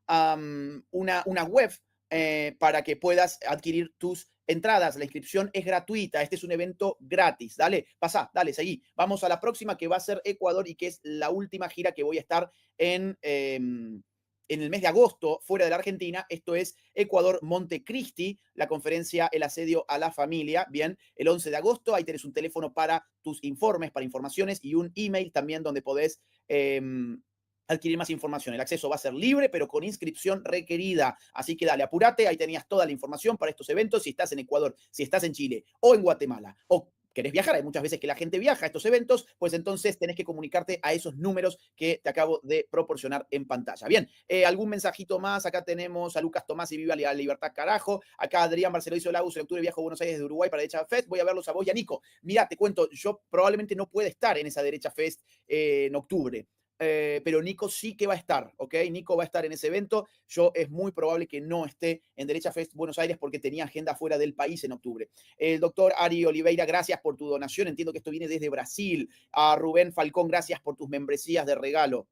web para que puedas adquirir tus entradas. La inscripción es gratuita. Este es un evento gratis. Dale, pasa, dale, seguí. Vamos a la próxima que va a ser Ecuador y que es la última gira que voy a estar en el mes de agosto fuera de la Argentina. Esto es Ecuador Montecristi, la conferencia El asedio a la familia. Bien, el 11 de agosto. Ahí tenés un teléfono para tus informes, para informaciones y un email también donde podés adquirir más información. El acceso va a ser libre, pero con inscripción requerida. Así que dale, apúrate. Ahí tenías toda la información para estos eventos. Si estás en Ecuador, si estás en Chile o en Guatemala o querés viajar, hay muchas veces que la gente viaja a estos eventos, pues entonces tenés que comunicarte a esos números que te acabo de proporcionar en pantalla. Bien, algún mensajito más. Acá tenemos a Lucas Tomás y Viva la Libertad, carajo. Acá Adrián Barceló dice: Lagos, en octubre viajo a Buenos Aires de Uruguay para Derecha Fest. Voy a verlos a vos y a Nico. Mirá, te cuento, yo probablemente no pueda estar en esa Derecha Fest en octubre. Pero Nico sí que va a estar, ¿ok? Nico va a estar en ese evento. Yo es muy probable que no esté en Derecha Fest Buenos Aires porque tenía agenda fuera del país en octubre. El doctor Ari Oliveira, gracias por tu donación. Entiendo que esto viene desde Brasil. A Rubén Falcón, gracias por tus membresías de regalo.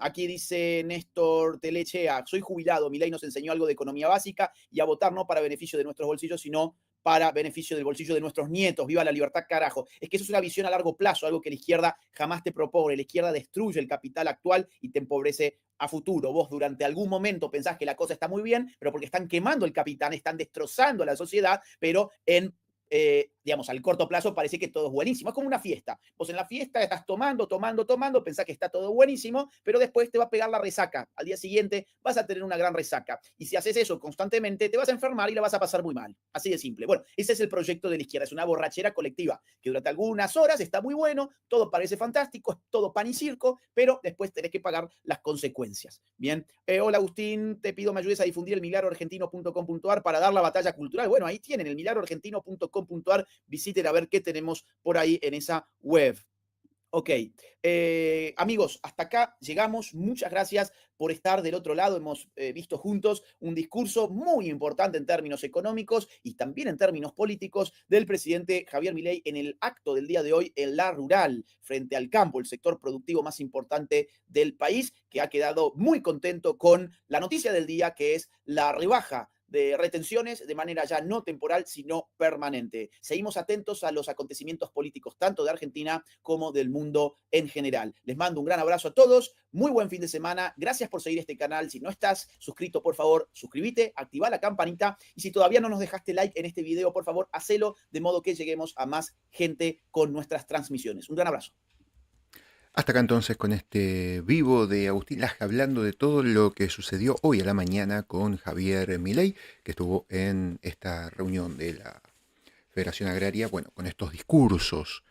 Aquí dice Néstor Telechea: soy jubilado, Milei nos enseñó algo de economía básica y a votar no para beneficio de nuestros bolsillos, sino para beneficio del bolsillo de nuestros nietos. Viva la libertad, carajo. Es que eso es una visión a largo plazo, algo que la izquierda jamás te propone. La izquierda destruye el capital actual y te empobrece a futuro. Vos durante algún momento pensás que la cosa está muy bien, pero porque están quemando el capital, están destrozando a la sociedad, pero digamos, al corto plazo parece que todo es buenísimo. Es como una fiesta. Vos en la fiesta estás tomando, pensás que está todo buenísimo, pero después te va a pegar la resaca. Al día siguiente vas a tener una gran resaca. Y si haces eso constantemente, te vas a enfermar y la vas a pasar muy mal. Así de simple. Bueno, ese es el proyecto de la izquierda. Es una borrachera colectiva que durante algunas horas está muy bueno, todo parece fantástico, es todo pan y circo, pero después tenés que pagar las consecuencias. Bien. Hola Agustín, te pido me ayudes a difundir el milagroargentino.com.ar para dar la batalla cultural. Bueno, ahí tienen el milagroargentino.com.ar. Visiten a ver qué tenemos por ahí en esa web. Ok, amigos, hasta acá llegamos. Muchas gracias por estar del otro lado. Hemos visto juntos un discurso muy importante en términos económicos y también en términos políticos del presidente Javier Milei en el acto del día de hoy en La Rural, frente al campo, el sector productivo más importante del país, que ha quedado muy contento con la noticia del día, que es la rebaja de retenciones de manera ya no temporal, sino permanente. Seguimos atentos a los acontecimientos políticos, tanto de Argentina como del mundo en general. Les mando un gran abrazo a todos, muy buen fin de semana, gracias por seguir este canal. Si no estás suscrito, por favor, suscríbete, activa la campanita y si todavía no nos dejaste like en este video, por favor, hacelo de modo que lleguemos a más gente con nuestras transmisiones. Un gran abrazo. Hasta acá entonces con este vivo de Agustín Laje hablando de todo lo que sucedió hoy a la mañana con Javier Milei, que estuvo en esta reunión de la Federación Agraria, bueno, con estos discursos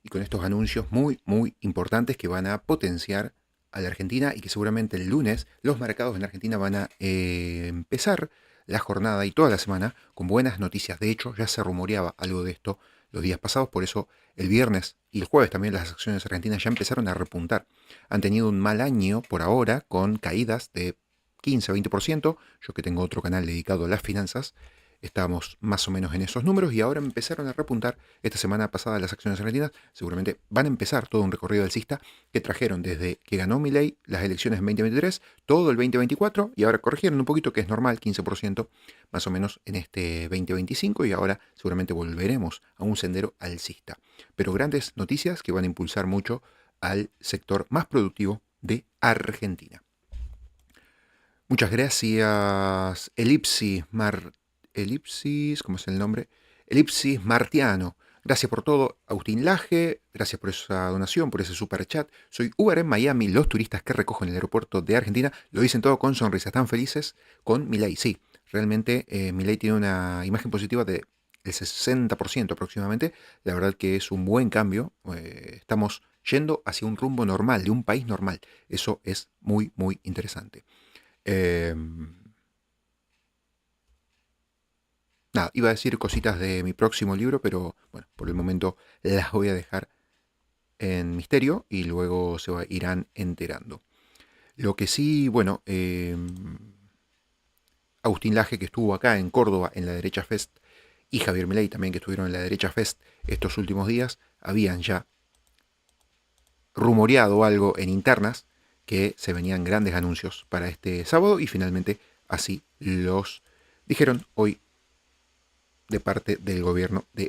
y con estos anuncios muy, muy importantes que van a potenciar a la Argentina y que seguramente el lunes los mercados en Argentina van a empezar la jornada y toda la semana con buenas noticias. De hecho, ya se rumoreaba algo de esto los días pasados, por eso el viernes y el jueves también las acciones argentinas ya empezaron a repuntar. Han tenido un mal año por ahora con caídas de 15-20%. Yo que tengo otro canal dedicado a las finanzas, estábamos más o menos en esos números y ahora empezaron a repuntar. Esta semana pasada las acciones argentinas seguramente van a empezar todo un recorrido alcista que trajeron desde que ganó Milei las elecciones en 2023, todo el 2024 y ahora corrigieron un poquito, que es normal, 15% más o menos en este 2025 y ahora seguramente volveremos a un sendero alcista. Pero grandes noticias que van a impulsar mucho al sector más productivo de Argentina. Muchas gracias, ¿cómo es el nombre? Elipsis Martiano. Gracias por todo, Agustín Laje. Gracias por esa donación, por ese super chat. Soy Uber en Miami. Los turistas que recojo en el aeropuerto de Argentina lo dicen todo con sonrisas. Están felices con Milei. Sí, realmente Milei tiene una imagen positiva del 60% aproximadamente. La verdad que es un buen cambio. Estamos yendo hacia un rumbo normal, de un país normal. Eso es muy, muy interesante. Nada, iba a decir cositas de mi próximo libro, pero bueno, por el momento las voy a dejar en misterio y luego irán enterando. Lo que sí, bueno, Agustín Laje, que estuvo acá en Córdoba en la Derecha Fest, y Javier Milei también, que estuvieron en la Derecha Fest estos últimos días, habían ya rumoreado algo en internas que se venían grandes anuncios para este sábado y finalmente así los dijeron hoy de parte del gobierno de